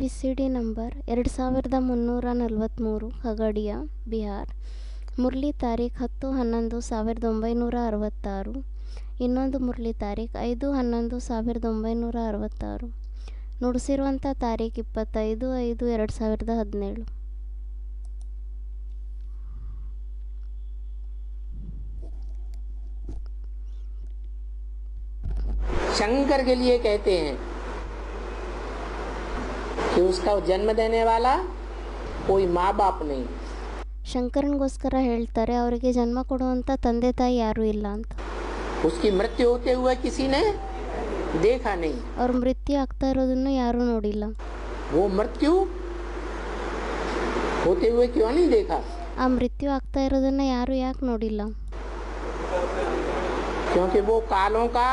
V C D number 2343 Khagaria Bihar. Murali ತಾರೀಖ್ 10-11-1966. ಇನ್ನೊಂದು ಮುರಳಿ ತಾರೀಖ್ 5-11-1966. ನುಡಿಸಿರುವಂಥ ತಾರೀಖ್ 25/5/2017. शंकर के लिए कहते हैं कि उसका जन्म देने वाला कोई माँ बाप नहीं. ಶಂಕರನಿಗೋಸ್ಕರ ಹೇಳ್ತಾರೆ ಅವರಿಗೆ ಜನ್ಮ ಕೊಡುವಂಥ ತಂದೆ ತಾಯಿ ಯಾರೂ ಇಲ್ಲ ಅಂತ. उसकी मृत्यु होते हुए किसी ने देखा नहीं. ಅವ್ರ ಮೃತ್ಯು ಆಗ್ತಾ ಇರೋದನ್ನು ಯಾರೂ ನೋಡಿಲ್ಲ. वो मृत्यु होते हुए क्यों नहीं देखा? ಆ ಮೃತ್ಯು ಆಗ್ತಾ ಇರೋದನ್ನ ಯಾರು ಯಾಕೆ ನೋಡಿಲ್ಲ? क्योंकि वो कालों का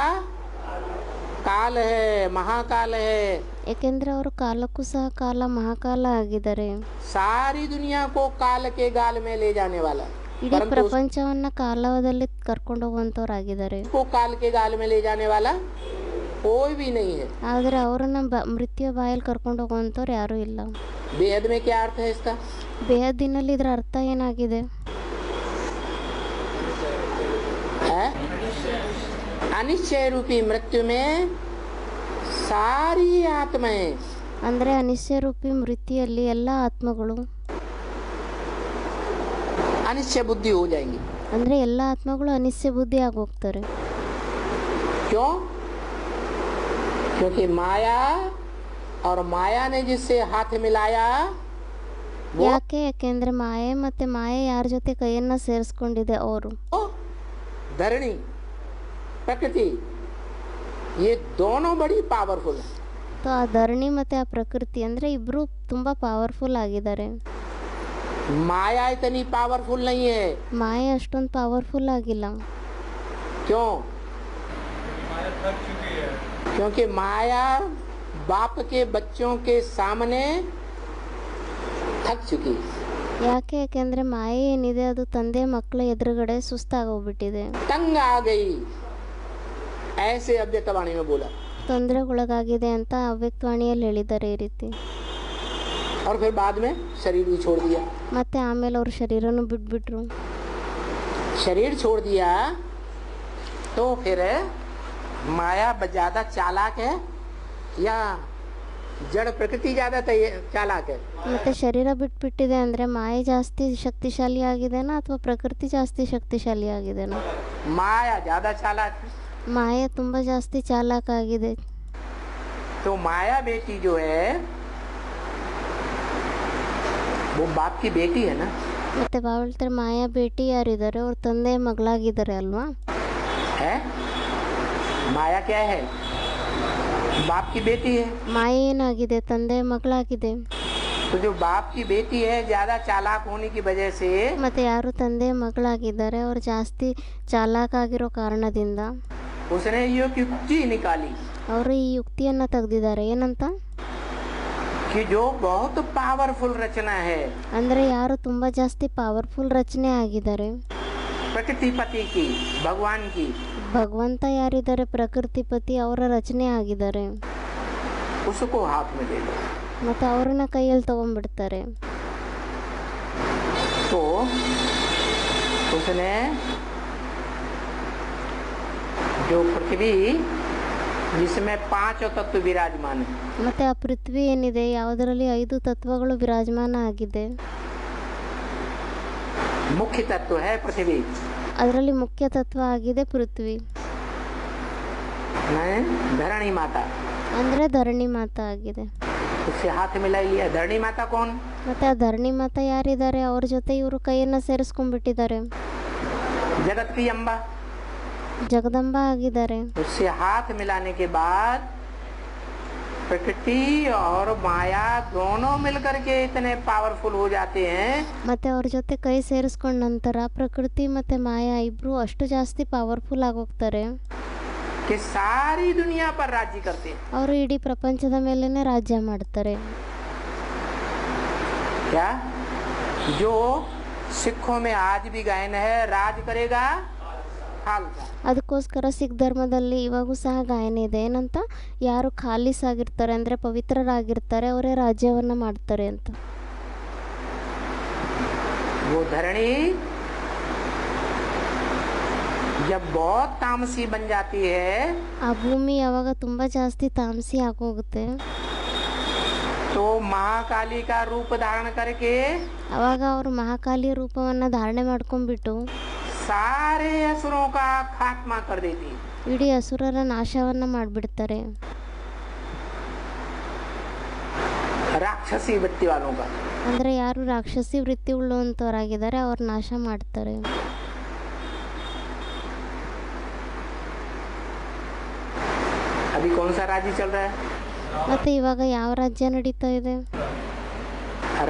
काल है, महाकाल है. ಏಕೆಂದರೆ ಅವರು ಕಾಲಕ್ಕೂ ಸಹ ಕಾಲ ಮಹಾಕಾಲ ಆಗಿದ್ದಾರೆ. सारी दुनिया को काल के गाल में ले जाने वाला. ಇಡೀ ಪ್ರಪಂಚವನ್ನ ಕಾಲದಲ್ಲಿ ಕರ್ಕೊಂಡು ಹೋಗುವಂತವರಾಗಿದ್ದಾರೆ. उसको काल के गाल में ले जाने वाला कोई भी नहीं है. ಆದರೆ ಅವರನ್ನ ಮೃತ್ಯು ಬಾಯಲ್ಲಿ ಕರ್ಕೊಂಡು ಹೋಗುವಂತವ್ರು ಯಾರೂ ಇಲ್ಲ. बेहद में क्या अर्थ है इसका? ಬೇಹದ್ದಿನಲ್ಲಿ ಇದರ ಅರ್ಥ ಏನಾಗಿದೆ? अनिश्चय रूपी मृत्यु में सारी आत्माएं, ಅಂದರೆ ಅನಿಶ್ಚಯ ರೂಪಿ ಮೃತ್ಯುಯಲ್ಲಿ ಎಲ್ಲ ಆತ್ಮಗಳು अनिश्चय बुद्धि हो जाएंगी. ಅಂದರೆ ಎಲ್ಲ ಆತ್ಮಗಳು ಅನಿಶ್ಚಯ ಬುದ್ಧಿ ಆಗೋಗ್ತಾರೆ. क्यों? क्योंकि माया और माया ने जिससे हाथ मिलाया ಯಾಕೆ? ಯಾಕೆಂದ್ರೆ ಮಾಯೆ ಮತ್ತೆ ಮಾಯೆ ಯಾರ ಜೊತೆ ಕೈಯನ್ನ ಸೇರಿಸ್ಕೊಂಡಿದೆ ಅವರು धरणी प्रकृति, ये दोनों बड़ी पावरफुल है. तो ಆ ಧರಣಿ ಮತ್ತೆ ಆ ಪ್ರಕೃತಿ ಅಂದ್ರೆ ಇಬ್ರು ತುಂಬಾ ಪವರ್ಫುಲ್ ಆಗಿದ್ದಾರೆ. माया इतनी पावरफुल नहीं है. ಮಾಯೆ ಅಷ್ಟೊಂದು ಪವರ್ಫುಲ್ ಆಗಿಲ್ಲ. क्यों? क्योंकि माया बाप के बच्चों के सामने थक चुकी. ಯಾಕೆ? ಯಾಕೆಂದ್ರೆ ಮಾಯೆ ಏನಿದೆ ಅದು ತಂದೆ ಮಕ್ಕಳ ಎದುರುಗಡೆ ಸುಸ್ತಾಗೋಗ್ಬಿಟ್ಟಿದೆ, तंग आ गई, ऐसे अव्यक्तवाणी में बोला. ತೊಂದರೆಗೊಳಗಾಗಿದೆ ಅಂತ ಅವ್ಯಕ್ತವಾಣಿಯಲ್ಲಿ ಹೇಳಿದ್ದಾರೆ ಈ ರೀತಿ. और फिर बाद में शरीर भी छोड़ दिया. ಮತ್ತೆ ಆಮೇಲೆ ಅವ್ರ ಶರೀರನು ಬಿಟ್ಬಿಟ್ರು. शरीर छोड़ दिया तो फिर माया ज्यादा चालाक है या जड़ प्रकृति ज्यादा चालाक है? ಮತ್ತೆ ಶರೀರ ಬಿಟ್ಬಿಟ್ಟಿದೆ ಅಂದ್ರೆ ಮಾಯೆ ಜಾಸ್ತಿ ಶಕ್ತಿಶಾಲಿ ಆಗಿದೆನಾ ಅಥವಾ ಪ್ರಕೃತಿ ಜಾಸ್ತಿ ಶಕ್ತಿಶಾಲಿ ಆಗಿದೆನಾ? माया ज्यादा चालाक है. ಮಾಯೆ ತುಂಬಾ ಜಾಸ್ತಿ ಚಾಲಾಕ ಆಗಿದೆ. तो माया बेटी जो है वो बाप की बेटी है ना. ಮತ್ತೆ ಬಾಬಾ ಹೇಳ್ತಾರೆ ಮಾಯಾ ಬೇಟಿ ಯಾರಿದ್ದಾರೆ? ಅವ್ರ ತಂದೆ ಮಗಳಾಗಿದ್ದಾರೆ ಅಲ್ವಾ? है माया क्या है? बाप की बेटी है. ಮಾಯೆ ಏನಾಗಿದೆ? ತಂದೆ ಮಗಳಾಗಿದೆ. तो जो बाप की बेटी है ज्यादा चालाक होने की वजह से ಮತ್ತೆ ಯಾರು ತಂದೆ ಮಗಳಾಗಿದ್ದಾರೆ ಅವ್ರು ಜಾಸ್ತಿ ಚಾಲಾಕ ಆಗಿರೋ ಕಾರಣದಿಂದ उसने ये युक्ति निकाली ಅವರು ಈ ಯುಕ್ತಿಯನ್ನ ತೆಗೆದಿದ್ದಾರೆ. ಏನಂತ? कि जो बहुत पावरफुल रचना है ಅಂದ್ರೆ ಯಾರು ತುಂಬಾ ಜಾಸ್ತಿ ಪವರ್ಫುಲ್ ರಚನೆ ಆಗಿದ್ದಾರೆ, प्रकृति पति की, भगवान की, ಭಗವಂತ ಯಾರಿದ್ದಾರೆ ಪ್ರಕೃತಿಪತಿ ಅವರ ರಚನೆ ಆಗಿದ್ದಾರೆ, उसको हाथ में ले लो. ಮತ್ತೆ ಅವ್ರನ್ನ ಕೈಯಲ್ಲಿ ತಗೊಂಡ್ಬಿಡ್ತಾರೆ. तो उसने जो पृथ्वी जिसमें 5 तत्व विराजमान है, ಮತ್ತೆ ಆ ಪೃಥ್ವಿ ಏನಿದೆ ಯಾವುದರಲ್ಲಿ 5 ತತ್ವಗಳು ವಿರಾಜಮಾನ ಆಗಿದೆ. मुख्य तत्व है पृथ्वी. ಅದರಲ್ಲಿ ಮುಖ್ಯ ತತ್ವ ಆಗಿದೆ ಪೃಥ್ವಿ, धरणी माता. ಅಂದ್ರೆ ಧರಣಿ ಮಾತಾ ಆಗಿದೆ. उससे हाथ मिला लिया. धरणी माता कौन? ಮತ್ತೆ ಆ ಧರಣಿ ಮಾತಾ ಯಾರಿದ್ದಾರೆ? ಅವ್ರ ಜೊತೆ ಇವರು ಕೈಯನ್ನ ಸೇರಿಸ್ಕೊಂಡ್ಬಿಟ್ಟಿದ್ದಾರೆ. जगत की अम्बा. ಜಗದಂಬ ಆಗಿದ್ದಾರೆ. उससे हाथ मिलाने के बाद प्रकृति और माया दोनों मिलकर के इतने पावरफुल हो जाते हैं. ಮತ್ತೆ ಅವ್ರ ಜೊತೆ ಕೈ ಸೇರಿಸ್ಕೊಂಡ ನಂತರ ಪ್ರಕೃತಿ ಮತ್ತೆ ಮಾಯಾ ಇಬ್ರು ಅಷ್ಟು ಜಾಸ್ತಿ ಪವರ್ಫುಲ್ ಆಗೋಗ್ತಾರೆ कि सारी दुनिया पर राज्य करते हैं. ಅವರು ಇಡೀ ಪ್ರಪಂಚದ ಮೇಲೇನೆ ರಾಜ್ಯ ಮಾಡ್ತಾರೆ. क्या? जो सिखों में आज भी गायन है, राज करेगा खालसा। ಅದಕ್ಕೋಸ್ಕರ ಸಿಖ್ ಧರ್ಮದಲ್ಲಿ ಇವಾಗೂ ಸಹ ಗಾಯನ ಇದೆ ಏನಂತ, ಯಾರು ಖಾಲಿಸ್ ಆಗಿರ್ತಾರೆ ಅಂದರೆ ಪವಿತ್ರರಾಗಿರ್ತಾರೆ ಅವರೇ ರಾಜ್ಯವನ್ನು ಮಾಡ್ತಾರೆ ಅಂತ. वो धरणी जब बहुत तामसी बन जाती है ಆ ಭೂಮಿ ಯಾವಾಗ ತುಂಬ ಜಾಸ್ತಿ ತಾಮಸಿ ಆಗೋಗುತ್ತೆ, तो महाकाली का रूप धारण करके ಅವಾಗ ಅವರು ಮಹಾಕಾಲಿ ರೂಪವನ್ನು ಧಾರಣೆ ಮಾಡ್ಕೊಂಡ್ಬಿಟ್ಟು सारे असुरों का खात्मा कर देती है। ಇಡೀ ಅಸುರರ ನಾಶವನ್ನು ಮಾಡಿಬಿಡ್ತಾರೆ, राक्षसी वृत्ति वालों का। ಅಂದರೆ ಯಾರು ರಾಕ್ಷಸಿ ವೃತ್ತಿ ಉಳ್ಳುವಂಥವರಾಗಿದ್ದಾರೆ ಅವ್ರ ನಾಶ ಮಾಡ್ತಾರೆ. अभी कौन सा राज्य चल रहा है? ಮತ್ತು ಇವಾಗ ಯಾವ ರಾಜ್ಯ ನಡೀತಾ ಇದೆ?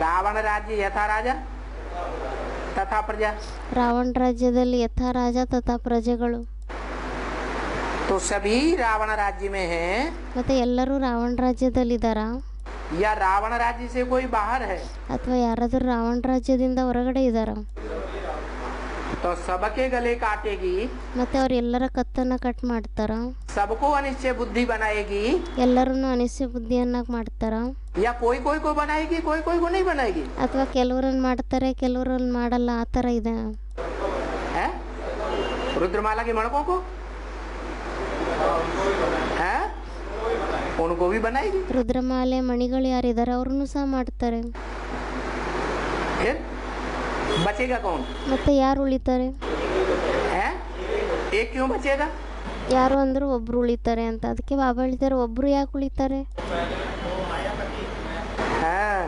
रावण राज्य यथा राजा तथा प्रजा। ರಾವಣ ರಾಜ್ಯದಲ್ಲಿ ಯಥಾ ರಾಜ ತಥಾ ಪ್ರಜೆಗಳು. तो सभी रावण राज्य में हैं ಮತ್ತು ಎಲ್ಲರೂ ರಾವಣ ರಾಜ್ಯದಲ್ಲಿದ್ದಾರಾ या रावण राज्य से कोई बाहर है? ಅಥವಾ ಯಾರಾದರೂ ರಾವಣ ರಾಜ್ಯದಿಂದ ಹೊರಗಡೆ ಇದ್ದಾರಾ? तो सबके गले काटेगी, ಮತ್ತು ಅವ್ರು ಎಲ್ಲರ ಕತ್ತನ್ನು ಕಟ್ ಮಾಡ್ತಾರಾ? सबको अनिश्चय बुद्धि बनाएगी, ಎಲ್ಲರನ್ನು ಅನಿಶ್ಚಯ ಬುದ್ಧಿಯನ್ನಾಗಿ ಮಾಡ್ತಾರಾ? या कोई कोई को बनाएगी कोई कोई को नहीं बनाएगी? ಅಥವಾ ಕೆಲವರನ್ನು ಮಾಡ್ತಾರೆ ಕೆಲವರನ್ನು ಮಾಡಲ್ಲ, ಆ ಥರ ಇದೆ. है रुद्रमाला के मणकों को है उनको भी बनाएगी। ರುದ್ರಮಾಲೆ ಮಣಿಗಳು ಯಾರಿದ್ದಾರೆ ಅವ್ರನ್ನೂ ಸಹ ಮಾಡ್ತಾರೆ. फिर बचेगा कौन? ಮತ್ತೆ ಯಾರು ಉಳಿತಾರೆ? है एक क्यों बचेगा? ಯಾರು ಅಂದರೂ ಒಬ್ರು ಉಳಿತಾರೆ ಅಂತ. ಅದಕ್ಕೆ ಬಾಬಾ ಹೇಳ್ತಾರೆ ಒಬ್ರು ಯಾಕೆ ಉಳಿತಾರೆ? हाँ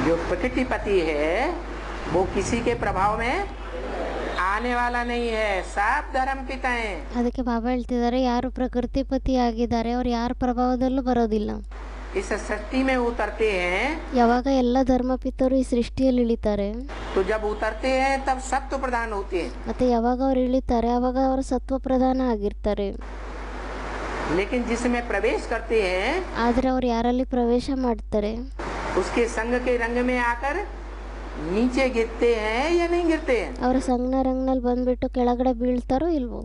जो प्रकृति पति है वो किसी के प्रभाव में आने वाला नहीं है, सब धर्म पिता हैं। ಅದಕ್ಕೆ ಬಾಬಾ ಹೇಳ್ತಿದ್ದಾರೆ ಯಾರು ಪ್ರಕೃತಿ ಪತಿ ಆಗಿದ್ದಾರೆ ಅವ್ರು ಯಾರ ಪ್ರಭಾವದಲ್ಲೂ ಬರೋದಿಲ್ಲ. इस सृष्टि में उतरते हैं ಯಾವಾಗ ಎಲ್ಲ ಧರ್ಮಪಿತರು ಈ ಸೃಷ್ಟಿಯಲ್ಲಿ ಇಳಿತಾರೆ, तो जब उतरते हैं तब सत्व प्रधान होते हैं, ಮತ್ತೆ ಯಾವಾಗ ಅವ್ರು ಇಳಿತಾರೆ ಆವಾಗ ಅವರು ಸತ್ವ ಪ್ರಧಾನ ಆಗಿರ್ತಾರೆ. लेकिन जिसमें प्रवेश करते हैं ಆದರೆ ಅವ್ರು ಯಾರಲ್ಲಿ ಪ್ರವೇಶ ಮಾಡ್ತಾರೆ उसके संग के रंग में आकर नीचे गिरते हैं या नहीं गिरते हैं? ಅವರ ಸಂಜ್ಞ ರಂಗ್ನಲ್ಲಿ ಬಂದ್ಬಿಟ್ಟು ಕೆಳಗಡೆ ಬೀಳ್ತಾರೋ ಇಲ್ವೋ?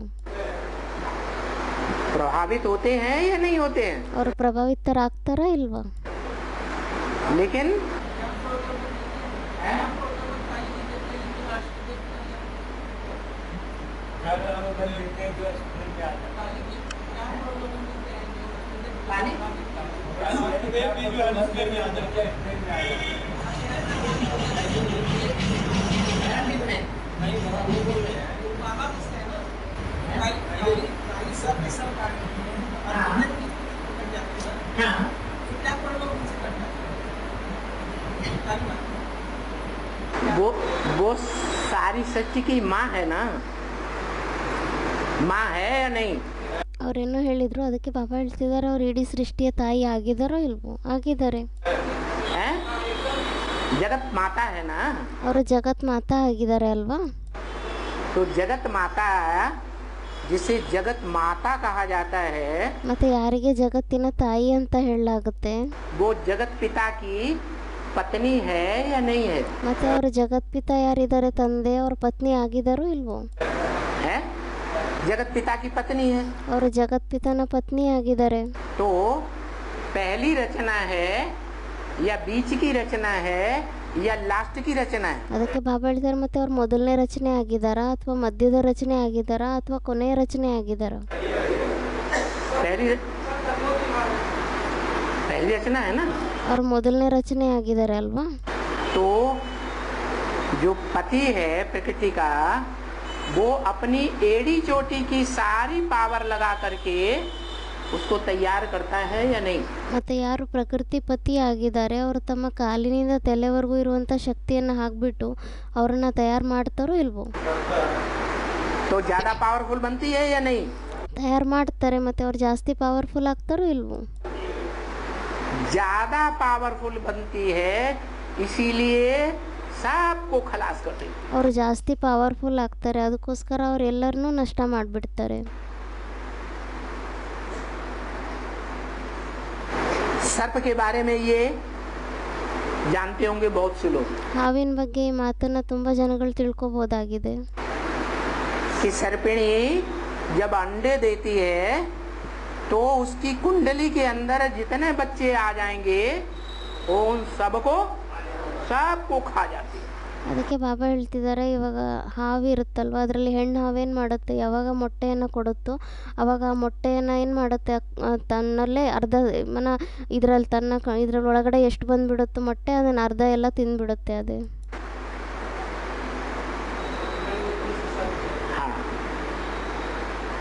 प्रभावित होते हैं या नहीं होते हैं? ಅವರು ಪ್ರಭಾವಿತರಾಗ್ತಾರಾ ಇಲ್ವಾ? लेकिन वो सारी सृष्टि की माँ है ना, माँ है या नहीं? ಅವ್ರೇನೋ ಹೇಳಿದ್ರು, ಅದಕ್ಕೆ ಬಾಬಾ ಹೇಳ್ತಿದ್ದಾರೆ ಅವ್ರು ಇಡೀ ಸೃಷ್ಟಿಯ ತಾಯಿ ಆಗಿದಾರೋ ಇಲ್ವೋ? ಆಗಿದ್ದಾರೆ. है जगत माता है ना, ಅವರು ಜಗತ್ ಮಾತಾ ಆಗಿದ್ದಾರೆ ಅಲ್ವಾ? तो जगत माता जिसे जगत माता कहा जाता है ಮತ್ತೆ ಯಾರಿಗೆ ಜಗತ್ತಿನ ತಾಯಿ ಅಂತ ಹೇಳಲಾಗುತ್ತೆ वो जगत पिता की पत्नी है या नहीं है? ಮತ್ತೆ ಅವರು ಜಗತ್ ಪಿತಾ ಯಾರಿದ್ದಾರೆ ತಂದೆ ಅವ್ರ ಪತ್ನಿ ಆಗಿದಾರೋ ಇಲ್ವೋ? है जगत पिता की पत्नी है। ಅವರು ಜಗತ್ ಪಿತನ ಪತ್ನಿ ಆಗಿದ್ದಾರೆ. तो पहली रचना है या बीच की रचना है या लास्ट की रचना है? ಅದಕ್ಕೆ ಬಾಬಾ ಹೇಳಿದ್ದಾರೆ ಮತ್ತೆ ಅವ್ರು ಮೊದಲನೇ ರಚನೆ ಆಗಿದ್ದಾರಾ ಅಥವಾ ಮಧ್ಯದ ರಚನೆ ಆಗಿದ್ದಾರಾ ಅಥವಾ ಕೊನೆಯ ರಚನೆ ಆಗಿದ್ದಾರಾ? पहली रचना है ना, ಅವ್ರು ಮೊದಲನೇ ರಚನೆ ಆಗಿದ್ದಾರೆ ಅಲ್ವಾ? तो जो पति है प्रकृति का वो अपनी एड़ी चोटी की सारी पावर लगा करके उसको तैयार करता है या नहीं? ಮತ್ತೆ ಯಾರು ಪ್ರಕೃತಿ ಪತಿ ಆಗಿದ್ದಾರೆ ಅವರು ತಮ್ಮ ಕಾಲಿನಿಂದ ತಲೆವರೆಗೂ ಇರುವಂಥ ಶಕ್ತಿಯನ್ನು ಹಾಕ್ಬಿಟ್ಟು ಅವರನ್ನು ತಯಾರು ಮಾಡ್ತಾರೋ ಇಲ್ವೋ? तो ज्यादा पावरफुल बनती है या नहीं? ತಯಾರು ಮಾಡ್ತಾರೆ. ಮತ್ತೆ ಅವ್ರು ಜಾಸ್ತಿ ಪವರ್ಫುಲ್ ಆಗ್ತಾರೋ ಇಲ್ವೋ? ज्यादा पावरफुल बनती है, इसीलिए सबको खलास कर देती है। ಅವರು ಜಾಸ್ತಿ ಪವರ್ಫುಲ್ ಆಗ್ತಾರೆ, ಅದಕ್ಕೋಸ್ಕರ ಅವ್ರು ಎಲ್ಲರನ್ನೂ ನಷ್ಟ ಮಾಡಿಬಿಡ್ತಾರೆ. सर्प के बारे में ये जानते होंगे बहुत से लोग। ಹಾವಿನ ಬಗ್ಗೆ ಈ ಮಾತನ್ನು ತುಂಬ ಜನಗಳು ತಿಳ್ಕೊಬೋದಾಗಿದೆ. कि सर्पिणी जब अंडे देती है तो उसकी कुंडली के अंदर जितने बच्चे आ जाएंगे वो उन सबको खा जाती है. ಅದಕ್ಕೆ ಬಾಬಾ ಹೇಳ್ತಿದ್ದಾರೆ, ಇವಾಗ ಹಾವು ಇರುತ್ತಲ್ವ, ಅದರಲ್ಲಿ ಹೆಣ್ಣು ಹಾವೇನು ಮಾಡುತ್ತೆ, ಯಾವಾಗ ಮೊಟ್ಟೆಯನ್ನು ಕೊಡುತ್ತೋ ಆವಾಗ ಆ ಮೊಟ್ಟೆಯನ್ನು ಏನು ಮಾಡುತ್ತೆ, ತನ್ನಲ್ಲೇ ಅರ್ಧ ಇದರಲ್ಲಿ ಇದ್ರಲ್ಲಿ ಒಳಗಡೆ ಎಷ್ಟು ಬಂದುಬಿಡುತ್ತೋ ಮೊಟ್ಟೆ ಅದನ್ನು ಅರ್ಧ ಎಲ್ಲ ತಿಂದುಬಿಡುತ್ತೆ ಅದೇ.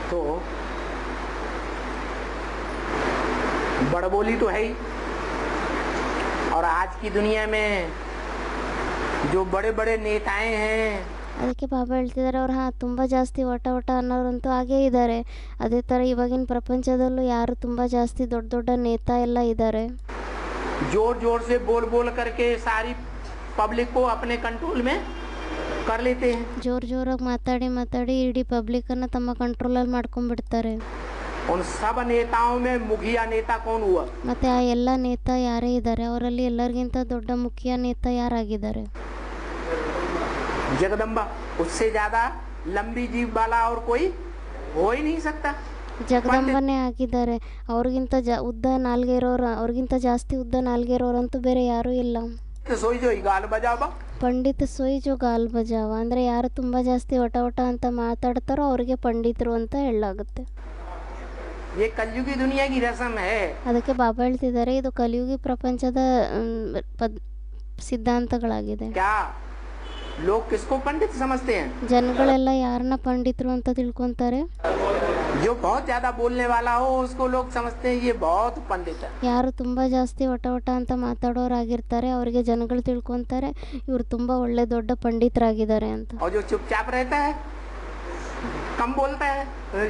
तो बड़बोली तो है ही, और आज की दुनिया में जो बड़े बड़े नेताएं हैं. ಅದಕ್ಕೆ ಬಾಬಾ ಹೇಳ್ತಿದ್ದಾರೆ, ಅವ್ರು ತುಂಬ ಜಾಸ್ತಿ ಒಟ ಅನ್ನೋರಂತೂ ಹಾಗೇ ಇದ್ದಾರೆ. ಅದೇ ಥರ ಇವಾಗಿನ ಪ್ರಪಂಚದಲ್ಲೂ ಯಾರು ತುಂಬ ಜಾಸ್ತಿ ದೊಡ್ಡ ದೊಡ್ಡ ನೇತಾ ಎಲ್ಲ ಇದ್ದಾರೆ. जोर जोर से बोल बोल करके सारी पब्लिक को अपने कंट्रोल में कर लेते हैं. ಜೋರಾಗಿ ಮಾತಾಡಿ ಇಡೀ ಪಬ್ಲಿಕ್ಕನ್ನು ತಮ್ಮ ಕಂಟ್ರೋಲಲ್ಲಿ ಮಾಡ್ಕೊಂಡ್ಬಿಡ್ತಾರೆ. उन सब नेताओं में मुखिया नेता कौन हुआ? ಮತ್ತು ಆ ಎಲ್ಲ ನೇತಾ ಯಾರೇ ಇದ್ದಾರೆ ಅವರಲ್ಲಿ ಎಲ್ಲರಿಗಿಂತ ದೊಡ್ಡ ಮುಖ್ಯ ನೇತಾ ಯಾರಾಗಿದ್ದಾರೆ? जगदम्बा. उससे ज्यादा लंबी जीभ वाला और कोई हो ही नहीं सकता. ಜಗದಂಬನೇ ಆಗಿದ್ದಾರೆ. ಅವ್ರಿಗಿಂತ ಉದ್ದ ನಾಲ್ಗೆ ಇರೋರು, ಅವ್ರಿಗಿಂತ ಜಾಸ್ತಿ ಉದ್ದ ನಾಲ್ಗೆ ಇರೋರಂತೂ ಬೇರೆ ಯಾರೂ ಇಲ್ಲ. सोई जो गाल बजावा. ಪಂಡಿತ ಸೋಯ್ ಜೋ ಗಾಲ್ ಬಜಾವ ಅಂದರೆ ಯಾರು ತುಂಬ ಜಾಸ್ತಿ ಒಟ ಅಂತ ಮಾತಾಡ್ತಾರೋ ಅವ್ರಿಗೆ ಪಂಡಿತರು ಅಂತ ಹೇಳಲಾಗುತ್ತೆ. ये कलयुगी दुनिया की रस्म है. ಅದಕ್ಕೆ ಬಾಬಾ ಹೇಳ್ತಿದ್ದಾರೆ, ಇದು ಕಲಿಯುಗಿ ಪ್ರಪಂಚದ ಸಿದ್ಧಾಂತಗಳಾಗಿದೆ. क्या लोग किसको पंडित समझते हैं? ಜನಗಳೆಲ್ಲ ಯಾರನ್ನ ಪಂಡಿತರು ಅಂತ ತಿಳ್ಕೊಂತಾರೆ? जो बहुत ज्यादा बोलने वाला हो उसको लोग समझते हैं ये बहुत पंडित है. ಯಾರು ತುಂಬ ಜಾಸ್ತಿ ಒಟ ಅಂತ ಮಾತಾಡೋರಾಗಿರ್ತಾರೆ ಅವರಿಗೆ ಜನಗಳು ತಿಳ್ಕೊಂತಾರೆ ಇವರು ತುಂಬ ಒಳ್ಳೆ ದೊಡ್ಡ ಪಂಡಿತರಾಗಿದ್ದಾರೆ ಅಂತ. और जो चुपचाप रहता है कम बोलता है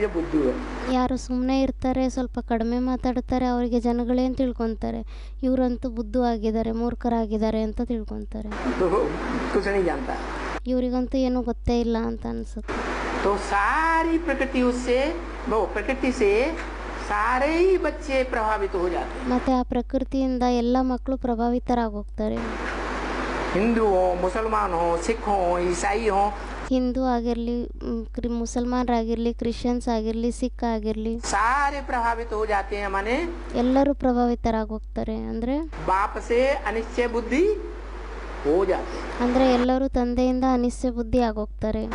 ये बुद्धू है. ಯಾರು ಸುಮ್ಮನೆ ಇರ್ತಾರೆ, ಸ್ವಲ್ಪ ಕಡಿಮೆ ಮಾತಾಡ್ತಾರೆ, ಅವರಿಗೆ ಜನಗಳೇನು ತಿಳ್ಕೊತಾರೆ, ಇವರಂತೂ ಬುದ್ಧು ಆಗಿದ್ದಾರೆ, ಮೂರ್ಖರಾಗಿದ್ದಾರೆ ಅಂತ ತಿಳ್ಕೊತಾರೆ. तो कुछ नहीं जानता. ಇವರಿಗಂತೂ ಏನೂ ಗೊತ್ತೇ ಇಲ್ಲ ಅಂತ ಅನ್ಸುತ್ತೆ. तो सारी प्रकृति से सारे ही बच्चे प्रभावित हो जाते हैं. ಮತ್ತೆ ಆ ಪ್ರಕೃತಿಯಿಂದ ಎಲ್ಲ ಮಕ್ಕಳು ಪ್ರಭಾವಿತರಾಗೋಗ್ತಾರೆ. हिंदू हो, मुसलमान हो, सिख हो, ईसाई हो, ಹಿಂದೂ ಆಗಿರಲಿ, ಮುಸಲ್ಮಾನರಾಗಿರಲಿ, ಕ್ರಿಶ್ಚಿಯನ್ಸ್ ಆಗಿರಲಿ, ಸಿಖ್ ಆಗಿರಲಿ, सारे प्रभावित हो जाते हैं. माने ಎಲ್ಲರೂ ಪ್ರಭಾವಿತರಾಗೋಗ್ತಾರೆ. ಅಂದರೆ बाप से अनिश्चय बुद्धि हो जाते हैं. ಅಂದರೆ ಎಲ್ಲರೂ ತಂದೆಯಿಂದ ಅನಿಶ್ಚಯ ಬುದ್ಧಿ ಆಗೋಗ್ತಾರೆ.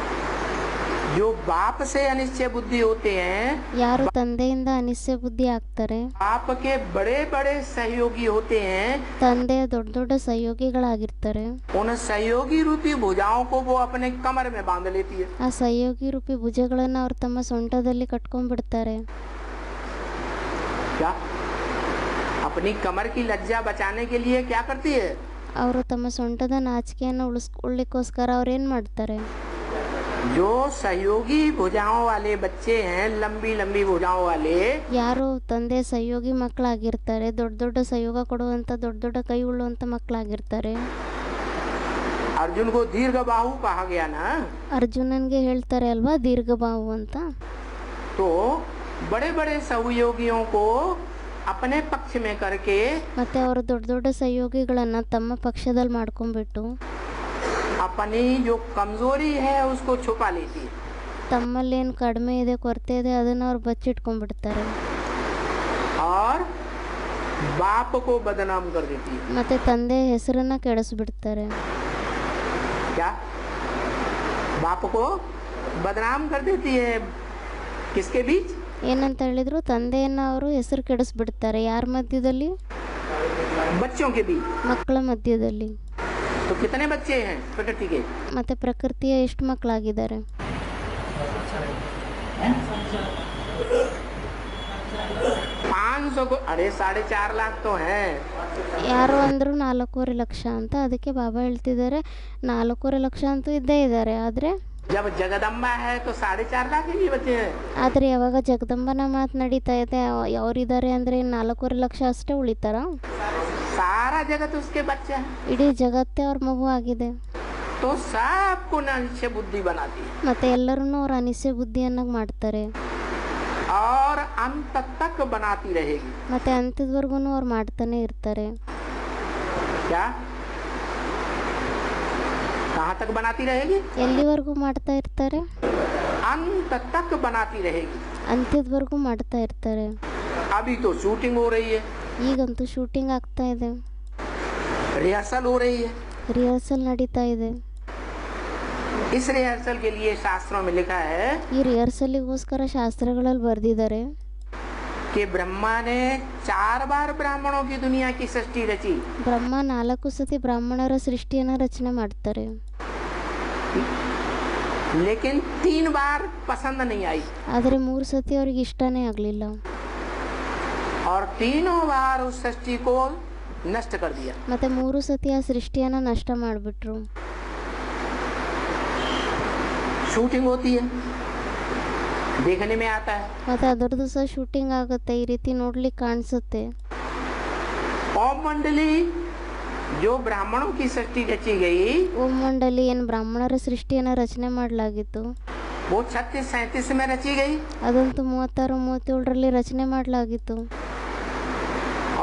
जो बाप से अनिश्चय बुद्धि होते हैं, ಯಾರು ತಂದೆಯಿಂದ ಅನಿಶ್ಚಯ ಬುದ್ಧಿ ಆಗ್ತಾರೆ, बाप के बड़े बड़े सहयोगी होते हैं. ತಂದೆಯ ದೊಡ್ಡ ಸಹಯೋಗಿಗಳಾಗಿರ್ತಾರೆ. उन सहयोगी रूपी भुजाओं को वो अपने कमर में बांध लेती है. ಆ ಸಹಯೋಗಿ ರೂಪಿ ಭುಜಗಳನ್ನು ಅವ್ರು ತಮ್ಮ ಸೊಂಟದಲ್ಲಿ ಕಟ್ಕೊಂಡ್ಬಿಡ್ತಾರೆ. क्या अपनी कमर की लज्जा बचाने के लिए क्या करती है? ಅವರು ತಮ್ಮ ಸೊಂಟದ ನಾಚಿಕೆಯನ್ನು ಉಳಿಸ್ಕೊಳ್ಳಿಕ್ಕೋಸ್ಕರ ಅವ್ರು ಏನು ಮಾಡ್ತಾರೆ? जो सहयोगी भुजाओं वाले बच्चे हैं, लंबी लंबी भुजाओं वाले, ಯಾರು ತಂದೆ ಸಹಯೋಗಿ ಮಕ್ಕಳಾಗಿರ್ತಾರೆ, ದೊಡ್ಡ ಸಹಯೋಗ ಕೊಡುವಂಥ ದೊಡ್ಡ ಕೈ ಉಳ್ಳುವಂಥ ಮಕ್ಕಳಾಗಿರ್ತಾರೆ. अर्जुन को दीर्घ बाहु कहा गया ना. ಅರ್ಜುನನ್ಗೆ ಹೇಳ್ತಾರೆ ಅಲ್ವಾ ದೀರ್ಘಬಾಹು ಅಂತ. तो बड़े बड़े सहयोगियों को अपने पक्ष में करके ಮತ್ತೆ ಅವರು ದೊಡ್ಡ ಸಹಯೋಗಿಗಳನ್ನು ತಮ್ಮ ಪಕ್ಷದಲ್ಲಿ ಮಾಡ್ಕೊಂಡ್ಬಿಟ್ಟು अपनी जो कमजोरी है उसको छुपा लेती है. ತಮ್ಮಲ್ಲೇನು ಕಡಿಮೆ ಇದೆ, ಕೊರತೆ ಇದೆ, ಅದನ್ನು ಅವ್ರು ಬಚ್ಚಿಟ್ಕೊಂಡ್ಬಿಡ್ತಾರೆ. और बाप को बदनाम कर देती है. ಮತ್ತೆ ತಂದೆ ಹೆಸರನ್ನ ಕೆಡಿಸ್ಬಿಡ್ತಾರೆ. क्या बाप को बदनाम कर देती है? किसके बीच? ಏನಂತ ಹೇಳಿದ್ರು, ತಂದೆಯನ್ನು ಅವರು ಹೆಸರು ಕೆಡಿಸ್ಬಿಡ್ತಾರೆ. ಯಾರ ಮಧ್ಯದಲ್ಲಿ? बच्चों के बीच. ಮಕ್ಕಳ ಮಧ್ಯದಲ್ಲಿ. तो कितने बच्चे हैं प्रकृति के? ಮತ್ತೆ ಪ್ರಕೃತಿಯ ಎಷ್ಟು ಮಕ್ಕಳಾಗಿದ್ದಾರೆ? 500 को, अरे 4.5 लाख तो हैं. ಯಾರು ಅಂದರೂ 4.5 ಲಕ್ಷ ಅಂತ. ಅದಕ್ಕೆ ಬಾಬಾ ಹೇಳ್ತಿದ್ದಾರೆ 4.5 ಲಕ್ಷ ಅಂತೂ ಇದ್ದೇ ಇದ್ದಾರೆ. ಆದರೆ जब जगदम्बा है तो 4.5 लाख ही बच्चे हैं. ಆದರೆ ಯಾವಾಗ ಜಗದಂಬನ ಮಾತು ನಡೀತಾ ಇದೆ ಅವರಿದ್ದಾರೆ ಅಂದರೆ 4.5 ಲಕ್ಷ ಅಷ್ಟೇ ಉಳಿತಾರ? सारा जगत उसके बच्चे हैं. ಇಡೀ जगत्ते ಅವ್ರ ಮಗು ಆಗಿದೆ. तो सबको अनिश्चय बुद्धि बनाती है ಮತ್ತೆ ಎಲ್ಲರನ್ನೂ ಅವ್ರ ಅನಿಶ್ಚಯ ಬುದ್ಧಿಯನ್ನಾಗಿ ಮಾಡ್ತಾರೆ. और अंत तक बनाती रहेगी. ಮತ್ತೆ ಅಂತ್ಯದವರೆಗೂ ಅವ್ರು ಮಾಡ್ತಾನೆ ಇರ್ತಾರೆ. क्या कहाँ तक बनाती रहेगी? ಎಲ್ಲಿವರೆಗೂ ಮಾಡ್ತಾ ಇರ್ತಾರೆ? अंत तक बनाती रहेगी। ಅಂತ್ಯದವರೆಗೂ ಮಾಡ್ತಾ ಇರ್ತಾರೆ. अभी तो शूटिंग हो रही है, ಈಗಂತೂ ಶೂಟಿಂಗ್ ಆಗ್ತಾ ಇದೆ, रिहर्सल हो रही है। ರಿಹರ್ಸಲ್ ನಡೀತಾ ಇದೆ. इस रिहर्सल के लिए शास्त्रों में लिखा है ಈ ರಿಹರ್ಸಲಿಗೋಸ್ಕರ ಶಾಸ್ತ್ರಗಳಲ್ಲಿ ಬರೆದಿದ್ದಾರೆ कि ब्रह्मा ने 4 बार ब्राह्मणों की दुनिया की सृष्टि रची। ಬ್ರಹ್ಮ 4 ಸತಿ ಬ್ರಾಹ್ಮಣರ ಸೃಷ್ಟಿಯನ್ನು ರಚನೆ ಮಾಡ್ತಾರೆ. लेकिन 3 बार पसंद नहीं आई ಆದರೆ 3 ಸತಿ ಅವ್ರಿಗೆ ಇಷ್ಟನೇ ಆಗಲಿಲ್ಲ. और तीनों बार उस सृष्टि को नष्ट कर दिया। ಮತ್ತೆ 3 ಸತಿ ಆ ಸೃಷ್ಟಿಯನ್ನು ನಷ್ಟ ಮಾಡಿಬಿಟ್ರು. शूटिंग होती है, देखने में आता है। ಮತ್ತೆ ಅದರದ್ದು ಸಹ ಶೂಟಿಂಗ್ ಆಗುತ್ತೆ, ಈ ರೀತಿ ನೋಡ್ಲಿಕ್ಕೆ ಕಾಣಿಸುತ್ತೆ. ओम मंडली जो ब्राह्मणों की सृष्टि रची गई, ಓಂ ಮಂಡಲಿ ಏನು ಬ್ರಾಹ್ಮಣರ ಸೃಷ್ಟಿಯನ್ನು ರಚನೆ ಮಾಡಲಾಗಿತ್ತು, वो 36-37 में रची गई ಅದಂತೂ 36-37ರಲ್ಲಿ ರಚನೆ ಮಾಡಲಾಗಿತ್ತು.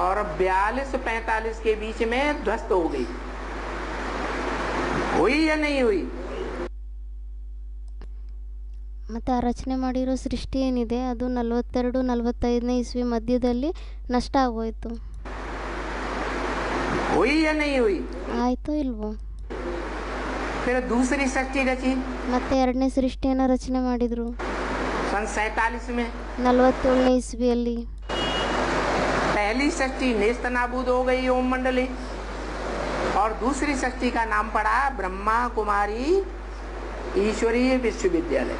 और 42-45 के बीच में ध्वस्त हो गई। हुई या नहीं हुई? ಮತ್ತು ಆ ರಚನೆ ಮಾಡಿರೋ ಸೃಷ್ಟಿ ಏನಿದೆ ಅದು 42-45ನೇ ಇಸ್ವಿ ಮಧ್ಯದಲ್ಲಿ ನಷ್ಟ ಆಗೋಯ್ತು. हुई या नहीं हुई? ಆಯಿತೋ ಇಲ್ವೋ? फिर दूसरी सृष्टि रची ಮತ್ತೆ ಎರಡನೇ ಸೃಷ್ಟಿಯನ್ನು ರಚನೆ ಮಾಡಿದರು सन 47 में। 47ನೇ ಇಸ್ವಿಯಲ್ಲಿ. पहली सृष्टि नेस्त नाबूद हो गई ओम मंडली, और दूसरी सृष्टि का नाम पड़ा ब्रह्मा कुमारी ईश्वरीय विश्वविद्यालय।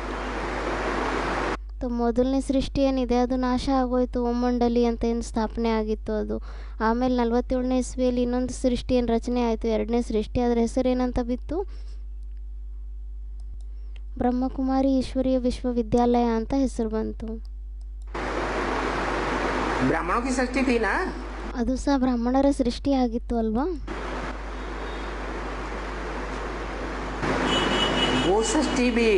तो ಮೊದಲನೇ ಸೃಷ್ಟಿ ಏನಿದೆ ಅದು ನಾಶ ಆಗೋಯ್ತು, ಓಂ ಮಂಡಲಿ ಅಂತ ಏನು ಸ್ಥಾಪನೆ ಆಗಿತ್ತು ಅದು. ಆಮೇಲೆ 47ನೇ ಇಸ್ವಿಯಲ್ಲಿ ಇನ್ನೊಂದು ಸೃಷ್ಟಿ ಏನು ರಚನೆ ಆಯಿತು, ಎರಡನೇ ಸೃಷ್ಟಿ, ಅದರ ಹೆಸರು ಏನಂತ ಬಿತ್ತು, ಬ್ರಹ್ಮಕುಮಾರಿ ಈಶ್ವರೀಯ ವಿಶ್ವವಿದ್ಯಾಲಯ ಅಂತ ಹೆಸರು ಬಂತು. ब्राह्मणों की सृष्टि थी ना, ಅದು ಸಹ ಬ್ರಾಹ್ಮಣರ ಸೃಷ್ಟಿ ಆಗಿತ್ತು ಅಲ್ವಾ. वो सृष्टि भी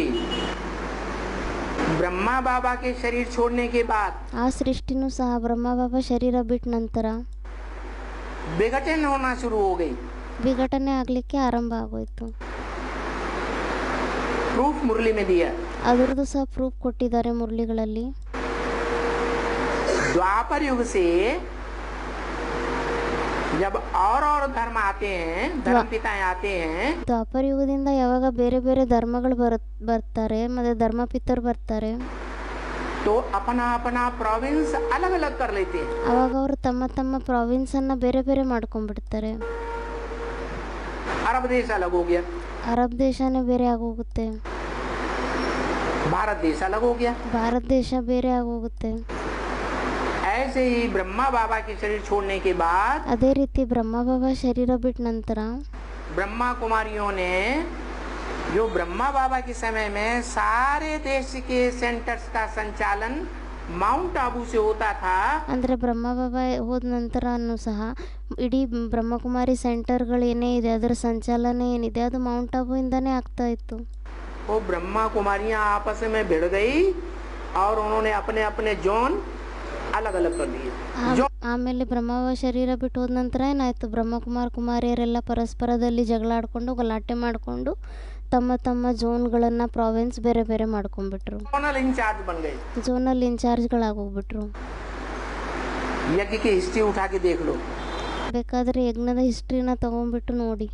ब्रह्मा बाबा के शरीर छोड़ने के बाद ಆ ಸೃಷ್ಟಿನೂ ಸಹ ಬ್ರಹ್ಮ ಬಾಬಾ ಶರೀರ ಬಿಟ್ಟ ನಂತರ विघटन होना शुरू हो गई। ವಿಘಟನೆ ಆಗಲಿಕ್ಕೆ ಆರಂಭ ಆಗೋಯ್ತು. प्रूफ मुरली में दिया। ಅದರದ್ದು ಸಹ ಪ್ರೂಫ್ ಕೊಟ್ಟಿದ್ದಾರೆ ಮುರಳಿಗಳಲ್ಲಿ. द्वापर युग से जब और धर्म आते हैं, धर्म पिताएं आते हैं, ದ್ವಾಪರ ಯುಗದಿಂದ ಯಾವಾಗ ಬೇರೆ ಬೇರೆ ಧರ್ಮಗಳು ಬರ್ತಾರೆ ಮತ್ತೆ ಧರ್ಮಪಿತರು ಬರ್ತಾರೆ, तो अपना अपना प्रोविंस अलग अलग कर लेते हैं। ಅವಾಗ ಅವರು ತಮ್ಮ ತಮ್ಮ ಪ್ರಾವಿನ್ಸನ್ನು ಬೇರೆ ಬೇರೆ ಮಾಡ್ಕೊಂಡ್ಬಿಡ್ತಾರೆ. अरब देश अलग हो गया, ಅರಬ್ ದೇಶನೇ ಬೇರೆ ಆಗೋಗುತ್ತೆ, भारत देश अलग हो गया। ಭಾರತ ದೇಶ ಬೇರೆ ಆಗೋಗುತ್ತೆ. ऐसे ही ब्रह्मा बाबा के शरीर छोड़ने के बाद ಅದೇ ರೀತಿ ಬ್ರಹ್ಮ ಬಾಬಾ ಶರೀರ ಬಿಟ್ಟ ನಂತರ ब्रह्मा कुमारियों ने, जो ब्रह्मा बाबा के समय में सारे देश के सेंटर्स का संचालन माउंट आबू से होता था, ಅಂದರೆ ಬ್ರಹ್ಮ ಬಾಬಾ ಹೋದ ನಂತರನೂ ಸಹ ಇಡೀ ಬ್ರಹ್ಮಕುಮಾರಿ ಸೆಂಟರ್ಗಳು ಏನೇ ಇದೆ ಅದರ ಸಂಚಾಲನೆ ಏನಿದೆ ಅದು ಮೌಂಟ್ ಆಬುಯಿಂದನೇ ಆಗ್ತಾ ಇತ್ತು. वो ब्रह्मा कुमारियां आपस में भिड़ गई और उन्होंने अपने अपने जोन अलग अलग कर दिए। ಆಮೇಲೆ ಬ್ರಹ್ಮ ಬಾಬಾ ಶರೀರ ಬಿಟ್ಟು ಹೋದ ನಂತರ ಏನಾಯಿತು, ಬ್ರಹ್ಮಕುಮಾರ್ ಕುಮಾರಿಯರೆಲ್ಲ ಪರಸ್ಪರದಲ್ಲಿ ಜಗಳ ಆಡಿಕೊಂಡು ಗಲಾಟೆ ಮಾಡಿಕೊಂಡು ತಮ್ಮ ತಮ್ಮ ಝೋನ್ಗಳನ್ನು ಪ್ರಾವಿನ್ಸ್ ಬೇರೆ ಬೇರೆ ಮಾಡ್ಕೊಂಡ್ಬಿಟ್ರು, जोनल इंचार्ज बन गए। ಝೋನಲ್ಲಿ ಇನ್ಚಾರ್ಜ್ಗಳಾಗೋಗ್ಬಿಟ್ರು. यज्ञ की हिस्ट्री उठा के देख लो। ಬೇಕಾದರೆ ಯಜ್ಞದ ಹಿಸ್ಟ್ರಿನ ತಗೊಂಡ್ಬಿಟ್ಟು ನೋಡಿ.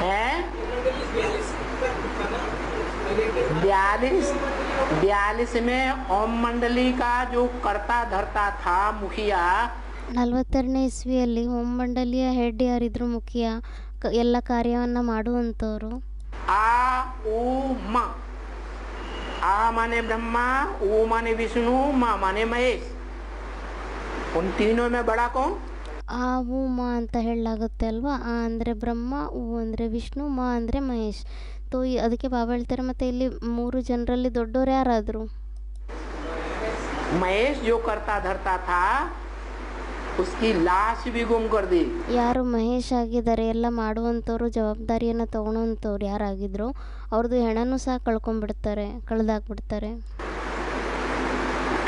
हैं 42 में ओम मंडली का जो करता धरता था मुखिया, 42ನೇ ಇಸ್ವಿಯಲ್ಲಿ ಓಂ ಮಂಡಲಿಯ ಹೆಡ್ ಯಾರಿದ್ರು, ಮುಖ್ಯ ಎಲ್ಲ ಕಾರ್ಯವನ್ನು ಮಾಡುವಂಥವ್ರು, आ ओ म, आ माने ब्रह्मा, ओ माने विष्णु, म माने महेश। उन तीनों में बड़ा कौन? ಆ ಉ ಮ ಅಂತ ಹೇಳಲಾಗುತ್ತೆ ಅಲ್ವಾ. ಆ ಅಂದರೆ ಬ್ರಹ್ಮ, ಉ ಅಂದರೆ ವಿಷ್ಣು, ಮ ಅಂದರೆ ಮಹೇಶ್. ತೋ ಅದಕ್ಕೆ ಬಾಬಾ ಹೇಳ್ತಾರೆ, ಮತ್ತು ಇಲ್ಲಿ 3 ಜನರಲ್ಲಿ ದೊಡ್ಡವ್ರು ಯಾರಾದರು? महेश जो करता धरता था उसकी लाश भी गुम कर दी। ಯಾರು ಮಹೇಶ್ ಆಗಿದ್ದಾರೆ, ಎಲ್ಲ ಮಾಡುವಂಥವ್ರು, ಜವಾಬ್ದಾರಿಯನ್ನು ತೊಗೊಳೋವಂಥವ್ರು ಯಾರಾಗಿದ್ರು ಅವ್ರದ್ದು ಹೆಣನೂ ಸಹ ಕಳ್ದಾಕ್ಬಿಡ್ತಾರೆ.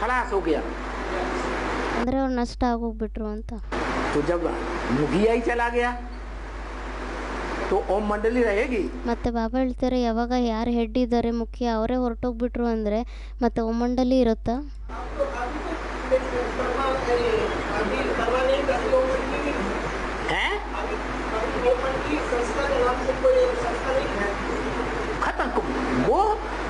खड़ा खलास हो गया। ಅಂದರೆ ಅವ್ರು ನಷ್ಟ ಆಗೋಗ್ಬಿಟ್ರು ಅಂತ. तो जब मुखिया ही चला गया तो ओम मंडली रहेगी। ಮತ್ತೆ ಬಾಬಾ ಹೇಳ್ತಾರೆ ಯಾವಾಗ ಯಾರು ಹೆಡ್ ಇದ್ದಾರೆ ಮುಖ್ಯ ಅವರೇ ಹೊರಟೋಗ್ಬಿಟ್ರು ಅಂದರೆ ಮತ್ತೆ ಓಮಂಡಲಿ ಇರುತ್ತಾ? हैं? खत्म। वो